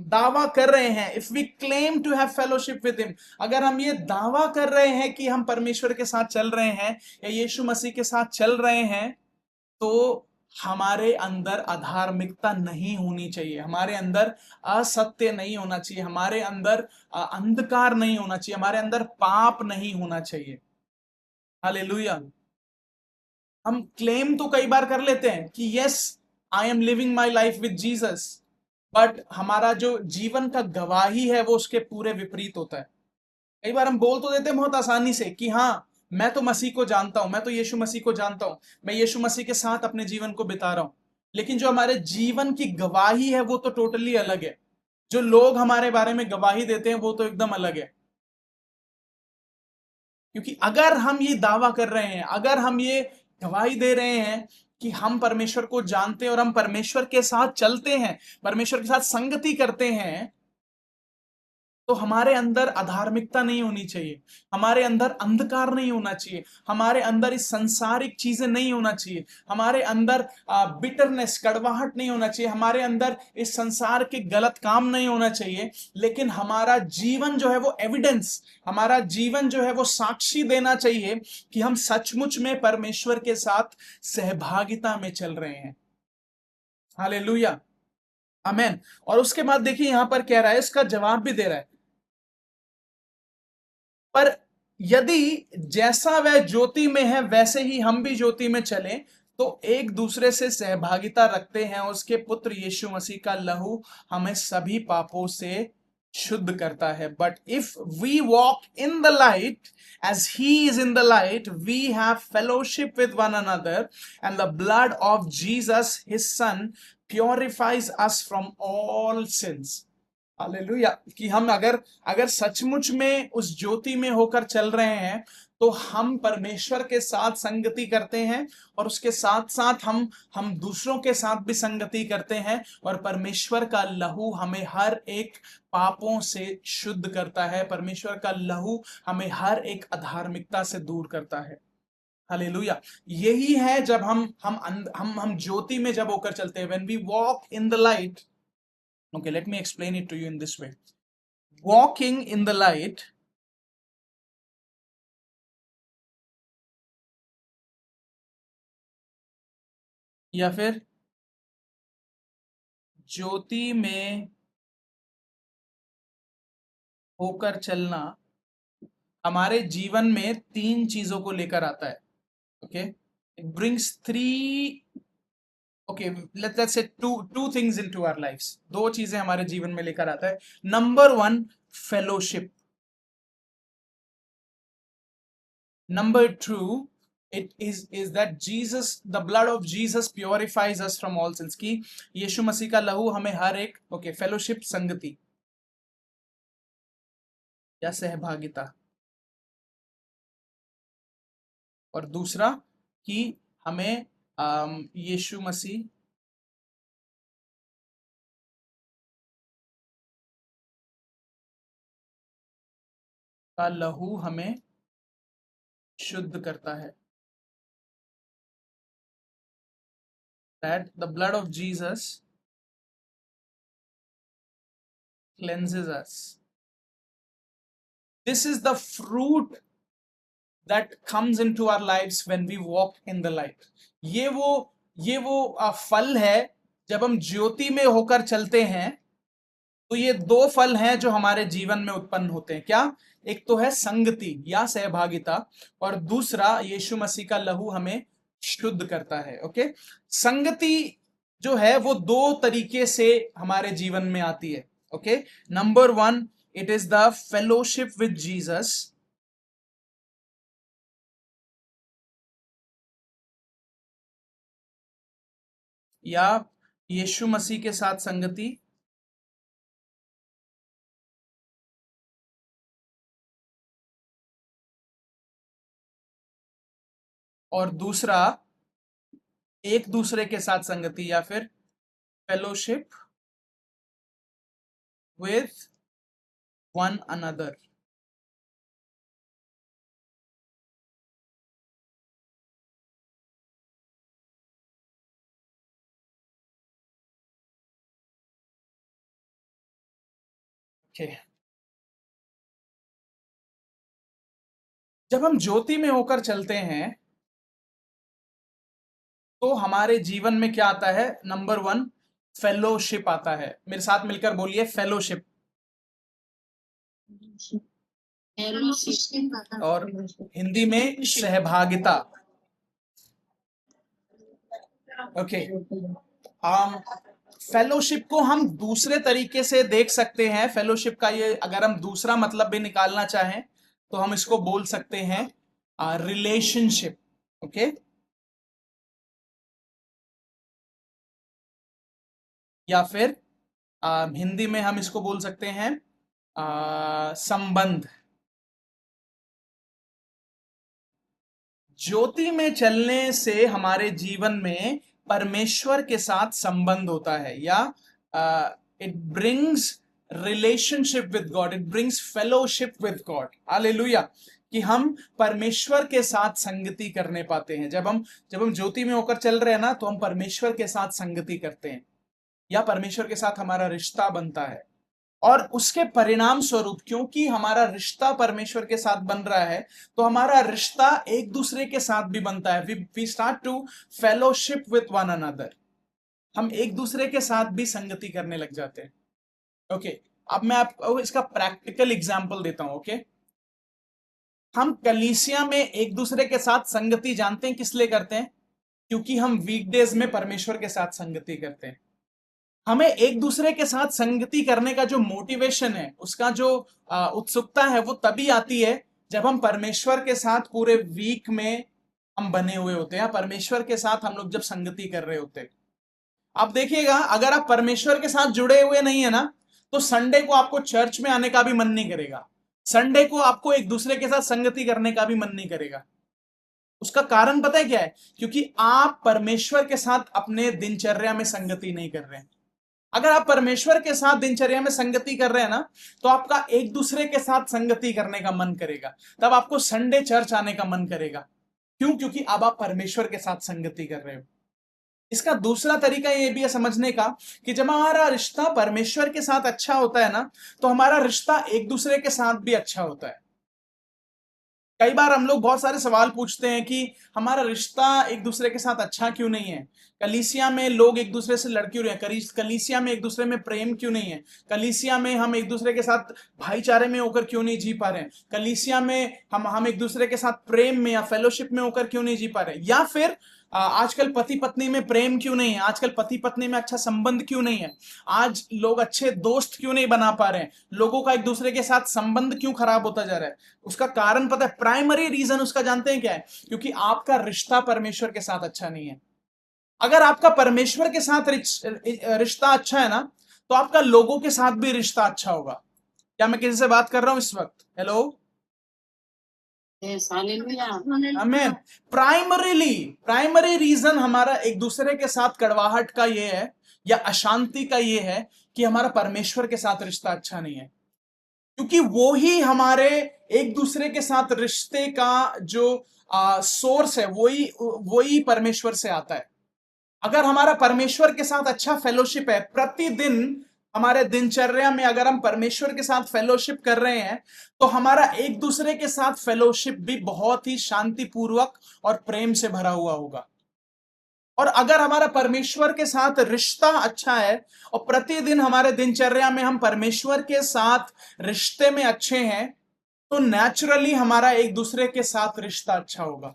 दावा कर रहे हैं, if we claim to have fellowship with him, अगर हम ये दावा कर रहे हैं कि हम परमेश्वर के साथ चल रहे हैं या यीशु मसीह के साथ चल रहे हैं, तो हमारे अंदर अधार्मिकता नहीं होनी चाहिए, हमारे अंदर असत्य नहीं होना चाहिए, हमारे अंदर अंधकार नहीं होना चाहिए, हमारे अंदर पाप नहीं होना चाहिए। हालेलुया। हम क्लेम तो कई बार कर लेते हैं कि yes, I am living my life with Jesus, but हमारा जो जीवन का गवाही है वो उसके पूरे विपरीत होता है। कई बार हम बोल तो देते हैं बहुत आसानी से कि हाँ, मैं तो मसीह को जानता हूं, मैं तो यीशु मसीह को जानता हूं, मैं यीशु मसीह के साथ अपने जीवन को बिता रहा हूं, लेकिन जो हमारे जीवन की गवाही है वो तो टोटली अलग है। जो लोग हमारे बारे में गवाही देते हैं वो तो एकदम अलग है। क्योंकि अगर हम ये दावा कर रहे हैं, अगर हम ये गवाही दे रहे हैं कि हम परमेश्वर को जानते हैं और हम परमेश्वर के साथ चलते हैं, परमेश्वर के साथ संगति करते हैं, तो हमारे अंदर अधार्मिकता नहीं होनी चाहिए, हमारे अंदर अंधकार नहीं होना चाहिए, हमारे अंदर इस संसारिक चीजें नहीं होना चाहिए, हमारे अंदर बिटरनेस, कड़वाहट नहीं होना चाहिए, हमारे अंदर इस संसार के गलत काम नहीं होना चाहिए। लेकिन हमारा जीवन जो है वो एविडेंस, हमारा जीवन जो है वो साक्षी देना चाहिए कि हम सचमुच में परमेश्वर के साथ सहभागिता में चल रहे हैं। Hallelujah, amen. और उसके बाद देखिए यहां पर कह रहा है, इसका जवाब भी दे रहा है, पर यदि जैसा वह ज्योति में है वैसे ही हम भी ज्योति में चलें, तो एक दूसरे से सहभागिता रखते हैं, उसके पुत्र यीशु मसीह का लहू हमें सभी पापों से शुद्ध करता है. But if we walk in the light as he is in the light, we have fellowship with one another, and the blood of Jesus his son purifies us from all sins. Hallelujah. कि हम अगर अगर सचमुच में उस ज्योति में होकर चल रहे हैं तो हम परमेश्वर के साथ संगति करते हैं, और उसके साथ साथ हम दूसरों के साथ भी संगति करते हैं, और परमेश्वर का लहू हमें हर एक पापों से शुद्ध करता है. परमेश्वर का लहू हमें हर एक अधार्मिकता से दूर करता है. हालेलुया. यही है जब हम ज्योति में जब होकर चलते हैं. When we walk in the light. Okay, let me explain it to you in this way. Walking in the light या फिर ज्योति में होकर चलना हमारे जीवन में 3 चीजों को लेकर आता है. Okay, it brings 3. Okay, let's say two things into our lives. 2 चीजें हमारे जीवन में लेकर आता है. Number 1, fellowship. Number 2, it is that Jesus, the blood of Jesus purifies us from all sins. की यीशु मसीह का लहू हमें हर एक fellowship, संगति या सहभागिता. और दूसरा कि हमें यीशु मसीह का लहू हमें शुद्ध करता है. That the blood of Jesus cleanses us. This is the fruit that comes into our lives when we walk in the light. ये वो फल है जब हम ज्योति में होकर चलते हैं. तो ये 2 फल हैं जो हमारे जीवन में उत्पन्न होते हैं. क्या? एक तो है संगति या सहभागिता, और दूसरा यीशु मसीह का लहू हमें शुद्ध करता है. ओके, संगति जो है वो 2 तरीके से हमारे जीवन में आती है. Okay, number 1, it is the fellowship with Jesus. या यीशु मसीह के साथ संगति. और दूसरा एक दूसरे के साथ संगति या फिर fellowship with one another. Okay. जब हम ज्योति में होकर चलते हैं तो हमारे जीवन में क्या आता है? नंबर 1, फेलोशिप आता है. मेरे साथ मिलकर बोलिए, फेलोशिप. और हिंदी में सहभागिता. ओके, फेलोशिप को हम दूसरे तरीके से देख सकते हैं. फेलोशिप का ये अगर हम दूसरा मतलब भी निकालना चाहें तो हम इसको बोल सकते हैं रिलेशनशिप. ओके, या फिर हिंदी में हम इसको बोल सकते हैं संबंध. ज्योति में चलने से हमारे जीवन में परमेश्वर के साथ संबंध होता है, या it brings relationship with God, it brings fellowship with God. Hallelujah. कि हम परमेश्वर के साथ संगति करने पाते हैं. जब हम ज्योति में होकर चल रहे हैं ना, तो हम परमेश्वर के साथ संगति करते हैं, या परमेश्वर के साथ हमारा रिश्ता बनता है. और उसके परिणाम स्वरूप, क्योंकि हमारा रिश्ता परमेश्वर के साथ बन रहा है, तो हमारा रिश्ता एक दूसरे के साथ भी बनता है. We start to fellowship with one another. हम एक दूसरे के साथ भी संगति करने लग जाते हैं. ओके, अब मैं आपको इसका प्रैक्टिकल एग्जांपल देता हूं. ओके, हम कलीसिया में एक दूसरे के साथ संगति जानते हैं किस लिए करते हैं? क्योंकि हम वीकडेज में परमेश्वर के साथ संगति करते हैं. हमें एक दूसरे के साथ संगति करने का जो मोटिवेशन है, उसका जो उत्सुकता है, वो तभी आती है जब हम परमेश्वर के साथ पूरे वीक में हम बने हुए होते हैं, परमेश्वर के साथ हम लोग जब संगति कर रहे होते हैं। आप देखिएगा, अगर आप परमेश्वर के साथ जुड़े हुए नहीं है ना, तो संडे को आपको चर्च में आने का भी मन नहीं करेगा, संडे को आपको एक दूसरे के साथ संगति करने का भी मन नहीं करेगा। उसका कारण पता है क्या है? क्योंकि आप परमेश्वर के साथ अपने दिनचर्या में संगति नहीं कर रहे हैं। अगर आप परमेश्वर के साथ दिनचर्या में संगति कर रहे हैं ना, तो आपका एक दूसरे के साथ संगति करने का मन करेगा, तब आपको संडे चर्च आने का मन करेगा। क्यों? क्योंकि अब आप परमेश्वर के साथ संगति कर रहे हो। इसका दूसरा तरीका ये भी है समझने का कि जब हमारा रिश्ता परमेश्वर के साथ अच्छा होता है ना, तो हमारा रिश्ता एक दूसरे के साथ भी अच्छा होता है। कई बार हम लोग बहुत सारे सवाल पूछते हैं कि हमारा रिश्ता एक दूसरे के साथ अच्छा क्यों नहीं है, कलीसिया में लोग एक दूसरे से लड़ क्यों रहे हैं, कलीसिया में एक दूसरे में प्रेम क्यों नहीं है, कलीसिया में हम एक दूसरे के साथ भाईचारे में होकर क्यों नहीं जी पा रहे हैं, कलीसिया में हम एक दूसरे के साथ प्रेम में या फेलोशिप में होकर क्यों नहीं जी पा रहे हैं, या फिर आजकल पति पत्नी में प्रेम क्यों नहीं है, आजकल पति पत्नी में अच्छा संबंध क्यों नहीं है, आज लोग अच्छे दोस्त क्यों नहीं बना पा रहे हैं, लोगों का एक दूसरे के साथ संबंध क्यों खराब होता जा रहा है। उसका कारण पता है, प्राइमरी रीजन उसका जानते हैं क्या है? क्योंकि आपका रिश्ता परमेश्वर के साथ अच्छा नहीं है। अगर आपका परमेश्वर के साथ रिश्ता अच्छा है ना, तो आपका लोगों के साथ भी रिश्ता अच्छा होगा। क्या मैं किसी से बात कर रहा हूं इस वक्त? हेलो, आमीन। प्राइमरी रीजन हमारा एक दूसरे के साथ कड़वाहट का ये है, या अशांति का ये है, कि हमारा परमेश्वर के साथ रिश्ता अच्छा नहीं है। क्योंकि वो ही हमारे एक दूसरे के साथ रिश्ते का जो सोर्स है, वही परमेश्वर से आता है। अगर हमारा परमेश्वर के साथ अच्छा फेलोशिप है, प्रतिदिन हमारे दिनचर्या में अगर हम परमेश्वर के साथ फेलोशिप कर रहे हैं, तो हमारा एक दूसरे के साथ फेलोशिप भी बहुत ही शांतिपूर्वक और प्रेम से भरा हुआ होगा। और अगर हमारा परमेश्वर के साथ रिश्ता अच्छा है और प्रतिदिन हमारे दिनचर्या में हम परमेश्वर के साथ रिश्ते में अच्छे हैं, तो नेचुरली हमारा एक दूसरे के साथ रिश्ता अच्छा होगा।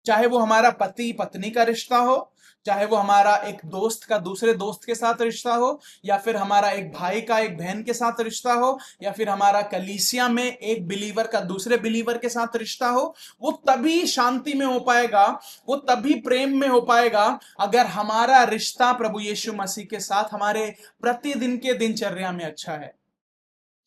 चाहे वो हमारा पति पत्नी का रिश्ता हो, चाहे वो हमारा एक दोस्त का दूसरे दोस्त के साथ रिश्ता हो, या फिर हमारा एक भाई का एक बहन के साथ रिश्ता हो, या फिर हमारा कलीसिया में एक बिलीवर का दूसरे बिलीवर के साथ रिश्ता हो, वो तभी शांति में हो पाएगा, वो तभी प्रेम में हो पाएगा, अगर हमारा रिश्ता प्रभु यीशु मसीह के साथ हमारे प्रतिदिन के दिनचर्या में अच्छा है।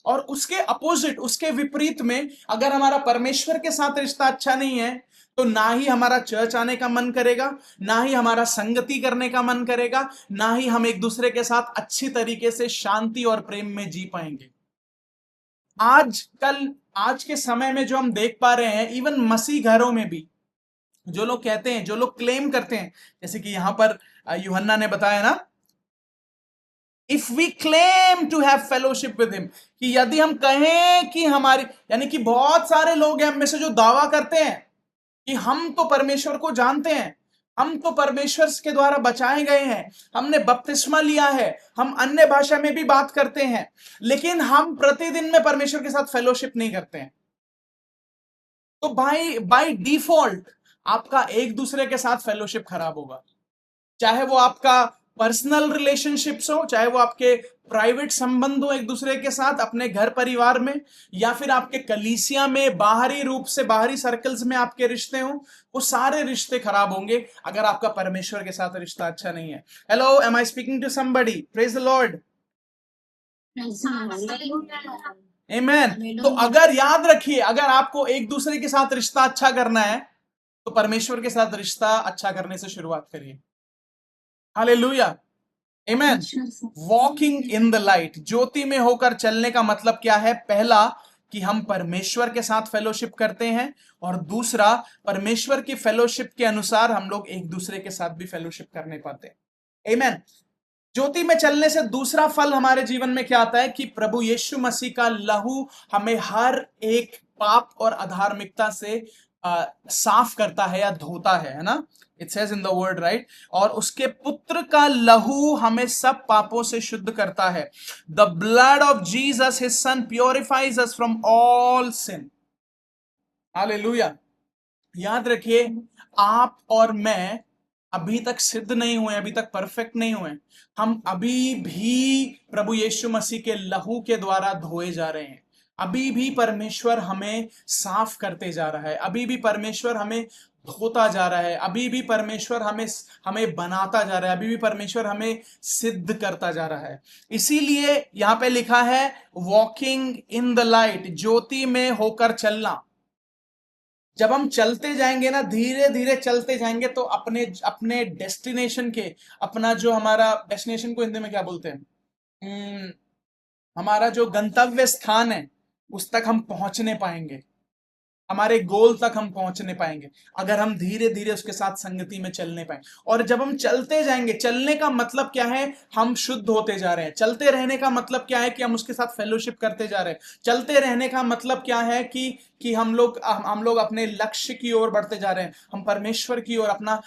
और उसके अपोजिट, उसके विपरीत में, अगर हमारा परमेश्वर के साथ रिश्ता अच्छा नहीं है, तो ना ही हमारा चर्च आने का मन करेगा, ना ही हमारा संगति करने का मन करेगा, ना ही हम एक दूसरे के साथ अच्छी तरीके से शांति और प्रेम में जी पाएंगे। आज के समय में जो हम देख पा रहे हैं, इवन मसीह घरों में भी जो लोग कहते हैं, जो लोग क्लेम करते हैं, जैसे कि यहां पर यूहन्ना ने बताया ना, if we claim to have fellowship with him, कि यदि हम कहें कि हमारी, यानी कि बहुत सारे लोग हैं हम में से जो दावा करते हैं कि हम तो परमेश्वर को जानते हैं, हम तो परमेश्वर के द्वारा बचाए गए हैं, हमने बपतिस्मा लिया है, हम अन्य भाषा में भी बात करते हैं, लेकिन हम प्रतिदिन में परमेश्वर के साथ फेलोशिप नहीं करते हैं। तो बाय डिफॉल्ट आपका एक दूसरे के साथ फेलोशिप खराब होगा। चाहे वो आपका पर्सनल रिलेशनशिप्स हो, चाहे वो आपके प्राइवेट संबंध हो एक दूसरे के साथ अपने घर परिवार में, या फिर आपके कलीसिया में बाहरी रूप से बाहरी सर्कल्स में आपके रिश्ते हो, वो सारे रिश्ते खराब होंगे अगर आपका परमेश्वर के साथ रिश्ता अच्छा नहीं है। Hello, am I speaking to somebody? Praise the lord, amen. तो अगर याद रखिए, अगर आपको एक दूसरे के साथ रिश्ता अच्छा करना है, तो परमेश्वर के साथ रिश्ता अच्छा करने से शुरुआत करिए। Hallelujah, amen. Walking in the light, ज्योति में होकर चलने का मतलब क्या है? पहला, कि हम परमेश्वर के साथ फेलोशिप करते हैं, और दूसरा, परमेश्वर की फेलोशिप के अनुसार हम लोग एक दूसरे के साथ भी फेलोशिप करने पाते हैं। आमेन। ज्योति में चलने से दूसरा फल हमारे जीवन में क्या आता है? कि प्रभु यीशु मसीह का लहू हमें हर एक पाप और अधार्मिकता से साफ करता है या धोता है ना? It says in the word, right? और उसके पुत्र का लहू हमें सब पापों से शुद्ध करता है। The blood of Jesus his son purifies us from all sin. Hallelujah. याद रखिए, आप और मैं अभी तक सिद्ध नहीं हुए, अभी तक परफेक्ट नहीं हुए। हम अभी भी प्रभु यीशु मसीह के लहू के द्वारा धोए जा रहे हैं। अभी भी परमेश्वर हमें साफ करते जा रहा है, अभी भी परमेश्वर हमें धोता जा रहा है, अभी भी परमेश्वर हमें हमें बनाता जा रहा है, अभी भी परमेश्वर हमें सिद्ध करता जा रहा है। इसीलिए यहां पे लिखा है वॉकिंग इन द लाइट, ज्योति में होकर चलना। जब हम चलते जाएंगे ना, धीरे धीरे चलते जाएंगे, तो अपने अपने डेस्टिनेशन के, अपना जो हमारा डेस्टिनेशन को हिंदी में क्या बोलते हैं, हमारा जो गंतव्य स्थान है उस तक हम पहुंचने पाएंगे, हमारे गोल तक हम पहुंचने पाएंगे अगर हम धीरे धीरे उसके साथ संगति में चलने पाए। और जब हम चलते जाएंगे, चलने का मतलब क्या है, हम शुद्ध होते जा रहे हैं। चलते रहने का मतलब क्या है कि हम उसके साथ फेलोशिप करते जा रहे हैं। चलते रहने का मतलब क्या है कि हम लोग अपने लक्ष्य की ओर बढ़ते जा रहे हैं, हम परमेश्वर की ओर, अपना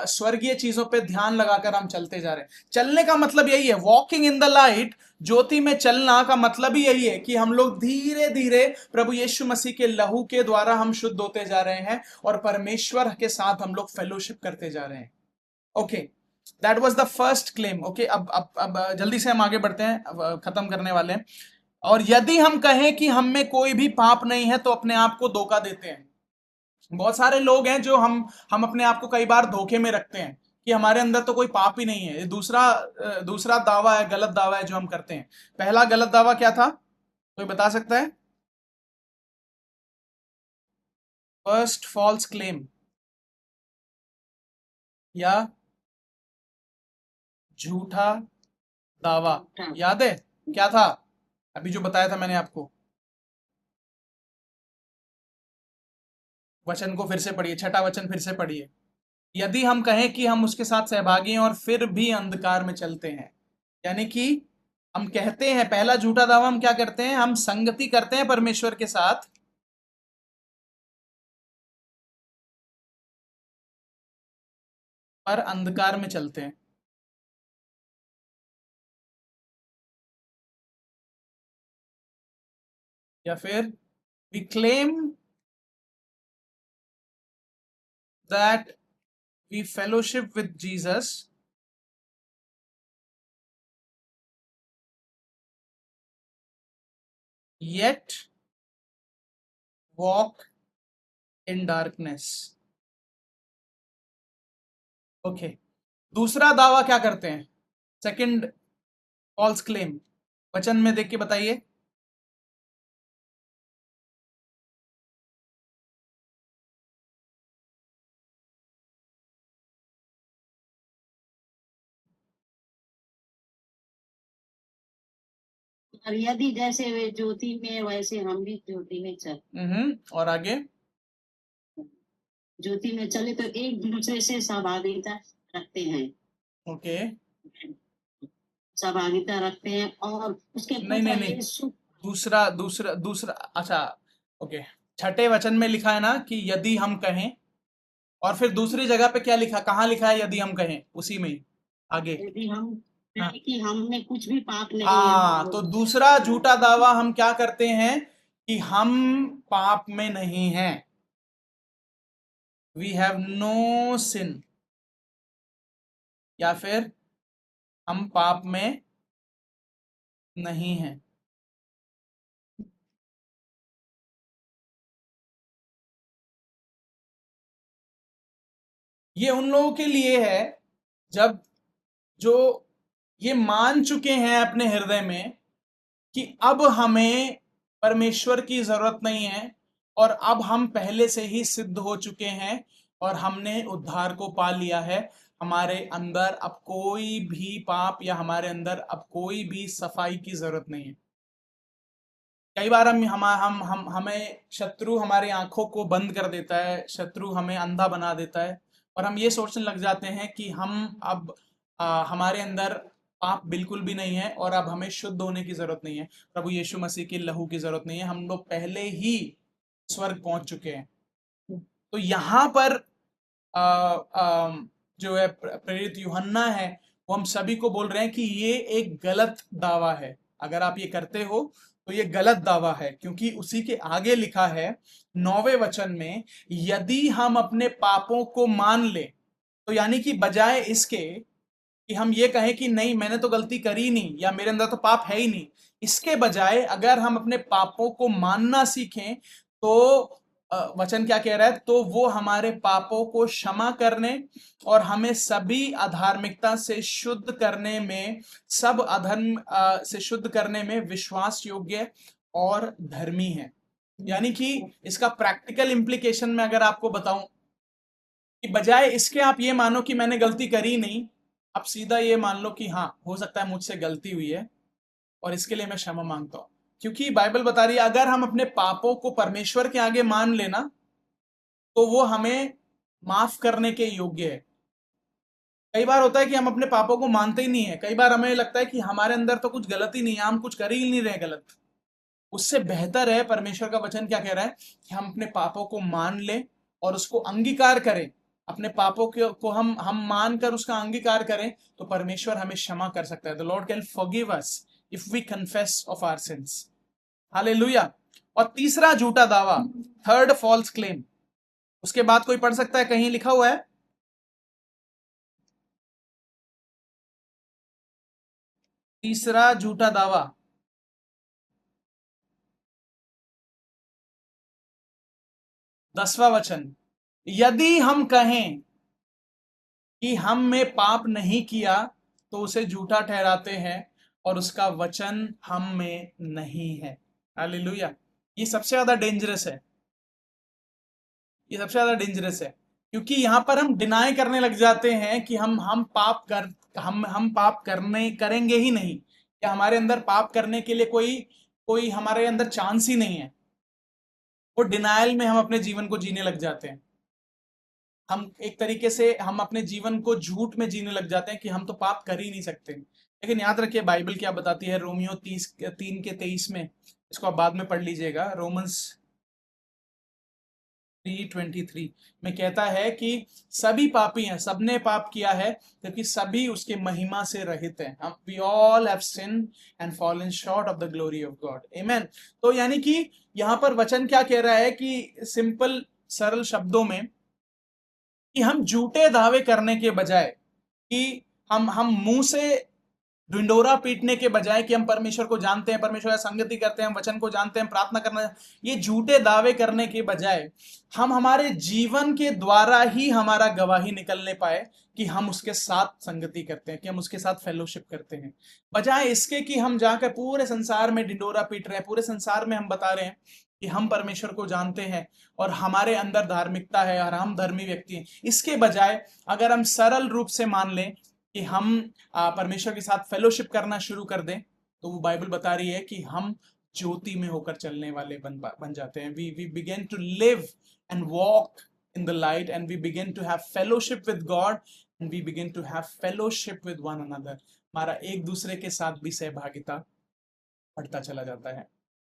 स्वर्गीय चीजों पे ध्यान लगाकर हम चलते जा रहे हैं। चलने का मतलब यही है, वॉकिंग इन द लाइट, ज्योति में चलना का मतलब ही यही है कि हम लोग धीरे धीरे प्रभु यीशु मसीह के लहू के द्वारा हम शुद्ध होते जा रहे हैं और परमेश्वर के साथ हम लोग फेलोशिप करते जा रहे हैं। Okay, that was the first claim. Okay, अब जल्दी से हम आगे बढ़ते हैं, अब खत्म करने वाले हैं। और यदि हम कहें कि हम में कोई भी पाप नहीं है तो अपने आप को धोखा देते हैं। बहुत सारे लोग हैं जो हम अपने आप को कई बार धोखे में रखते हैं कि हमारे अंदर तो कोई पाप ही नहीं है। ये दूसरा दावा है, गलत दावा है जो हम करते हैं। पहला गलत दावा क्या था, कोई बता सकता है? फर्स्ट फॉल्स क्लेम या झूठा दावा, याद है क्या था अभी जो बताया था मैंने आपको? वचन को फिर से पढ़िए, छठा वचन फिर से पढ़िए। यदि हम कहें कि हम उसके साथ सहभागी हैं और फिर भी अंधकार में चलते हैं, यानी कि हम कहते हैं, पहला झूठा दावा हम क्या करते हैं, हम संगति करते हैं परमेश्वर के साथ, पर अंधकार में चलते हैं। या फिर we claim that we fellowship with Jesus, yet walk in darkness. Okay, दूसरा दावा क्या करते हैं, सेकंड फॉल्स क्लेम, वचन में देख के बताइए। और यदि जैसे वे ज्योति में वैसे हम भी ज्योति में चल, और आगे, ज्योति में चले तो एक दूसरे से सहभागिता रखते हैं। ओके, सहभागिता रखते हैं और उसके नहीं, दूसरा, अच्छा, ओके, छठे वचन में लिखा है ना कि यदि हम कहें, और फिर दूसरी जगह पे क्या लिखा, कहाँ लिखा है यदि हम कहें, उसी में ही आगे, यदि हम हाँ, कि हमने कुछ भी पाप नहीं हाँ, है, तो दूसरा झूठा दावा हम क्या करते हैं कि हम पाप में नहीं हैं, वी हैव नो सिन, या फिर हम पाप में नहीं हैं। ये उन लोगों के लिए है जब जो ये मान चुके हैं अपने हृदय में कि अब हमें परमेश्वर की जरूरत नहीं है और अब हम पहले से ही सिद्ध हो चुके हैं और हमने उद्धार को पा लिया है। हमारे अंदर अब कोई भी पाप या हमारे अंदर अब कोई भी सफाई की जरूरत नहीं है। कई बार हमें शत्रु हमारी आंखों को बंद कर देता है, शत्रु हमें अंधा बना देता है और हम ये सोचने लग जाते हैं कि हम अब हमारे अंदर पाप बिल्कुल भी नहीं है और अब हमें शुद्ध होने की जरूरत नहीं है, प्रभु यीशु मसीह के लहू की जरूरत नहीं है, हम लोग पहले ही स्वर्ग पहुंच चुके हैं। तो यहाँ पर आ, आ, जो है प्रेरित यूहन्ना है वो हम सभी को बोल रहे हैं कि ये एक गलत दावा है। अगर आप ये करते हो तो ये गलत दावा है, क्योंकि उसी के आगे लिखा है 9वें वचन में, यदि हम अपने पापों को मान ले, तो यानी कि बजाय इसके कि हम ये कहें कि नहीं मैंने तो गलती करी नहीं या मेरे अंदर तो पाप है ही नहीं, इसके बजाय अगर हम अपने पापों को मानना सीखें तो वचन क्या कह रहा है, तो वो हमारे पापों को क्षमा करने और हमें सभी अधार्मिकता से शुद्ध करने में, सब अधर्म से शुद्ध करने में विश्वास योग्य और धर्मी है। यानी कि इसका प्रैक्टिकल इंप्लीकेशन में अगर आपको बताऊं कि बजाय इसके आप ये मानो कि मैंने गलती करी नहीं, आप सीधा ये मान लो कि हाँ हो सकता है मुझसे गलती हुई है और इसके लिए मैं क्षमा मांगता हूं। क्योंकि बाइबल बता रही है अगर हम अपने पापों को परमेश्वर के आगे मान लेना तो वो हमें माफ करने के योग्य है। कई बार होता है कि हम अपने पापों को मानते ही नहीं है, कई बार हमें लगता है कि हमारे अंदर तो कुछ गलती नहीं है, हम कुछ कर ही नहीं रहे गलत। उससे बेहतर है, परमेश्वर का वचन क्या कह रहा है कि हम अपने पापों को मान लें और उसको अंगीकार करें। अपने पापों को हम मानकर उसका अंगीकार करें तो परमेश्वर हमें क्षमा कर सकता है। The Lord can forgive us if we confess of our sins. Hallelujah. और तीसरा झूठा दावा, थर्ड फॉल्स क्लेम, उसके बाद कोई पढ़ सकता है, कहीं लिखा हुआ है तीसरा झूठा दावा, 10वां वचन, यदि हम कहें कि हम में पाप नहीं किया तो उसे झूठा ठहराते हैं और उसका वचन हम में नहीं है। हालेलुया। ये सबसे ज्यादा डेंजरस है, ये सबसे ज्यादा डेंजरस है, क्योंकि यहां पर हम डिनाई करने लग जाते हैं कि हम पाप करने करेंगे ही नहीं, या हमारे अंदर पाप करने के लिए कोई कोई हमारे अंदर चांस ही नहीं है। वो डिनायल में हम अपने जीवन को जीने लग जाते हैं। हम एक तरीके से हम अपने जीवन को झूठ में जीने लग जाते हैं कि हम तो पाप कर ही नहीं सकते। लेकिन याद रखिए बाइबल क्या बताती है, रोमियो 3:23 में, इसको आप बाद में पढ़ लीजिएगा, रोमन्स 3:23 में कहता है कि सभी पापी हैं, सबने पाप किया है क्योंकि सभी उसके महिमा से रहित हैं। हम we all have sinned and fallen short of the glory of God. Amen. तो यानी कि यहां पर वचन क्या कह रहा है कि सिंपल सरल शब्दों में कि हम झूठे दावे करने के बजाय, कि हम मुंह से ढिंडोरा पीटने के बजाय कि हम परमेश्वर को जानते हैं, परमेश्वर से संगति करते हैं, वचन को जानते हैं, प्रार्थना करना, ये झूठे दावे करने के बजाय हम हमारे जीवन के द्वारा ही हमारा गवाही निकलने पाए कि हम उसके साथ संगति करते हैं, कि हम उसके साथ फेलोशिप करते हैं, बजाय इसके कि हम जाकर पूरे संसार में ढिंडोरा पीट रहे हैं, पूरे संसार में हम बता रहे हैं कि हम परमेश्वर को जानते हैं और हमारे अंदर धार्मिकता है और हम धर्मी व्यक्ति हैं। इसके बजाय अगर हम सरल रूप से मान लें कि हम परमेश्वर के साथ फेलोशिप करना शुरू कर दें, तो वो बाइबल बता रही है कि हम ज्योति में होकर चलने वाले बन जाते हैं। We begin to live and walk in the light and we begin to have fellowship with God and we begin to have fellowship with one another. हमारा एक दूसरे के साथ भी सहभागिता बढ़ता चला जाता है।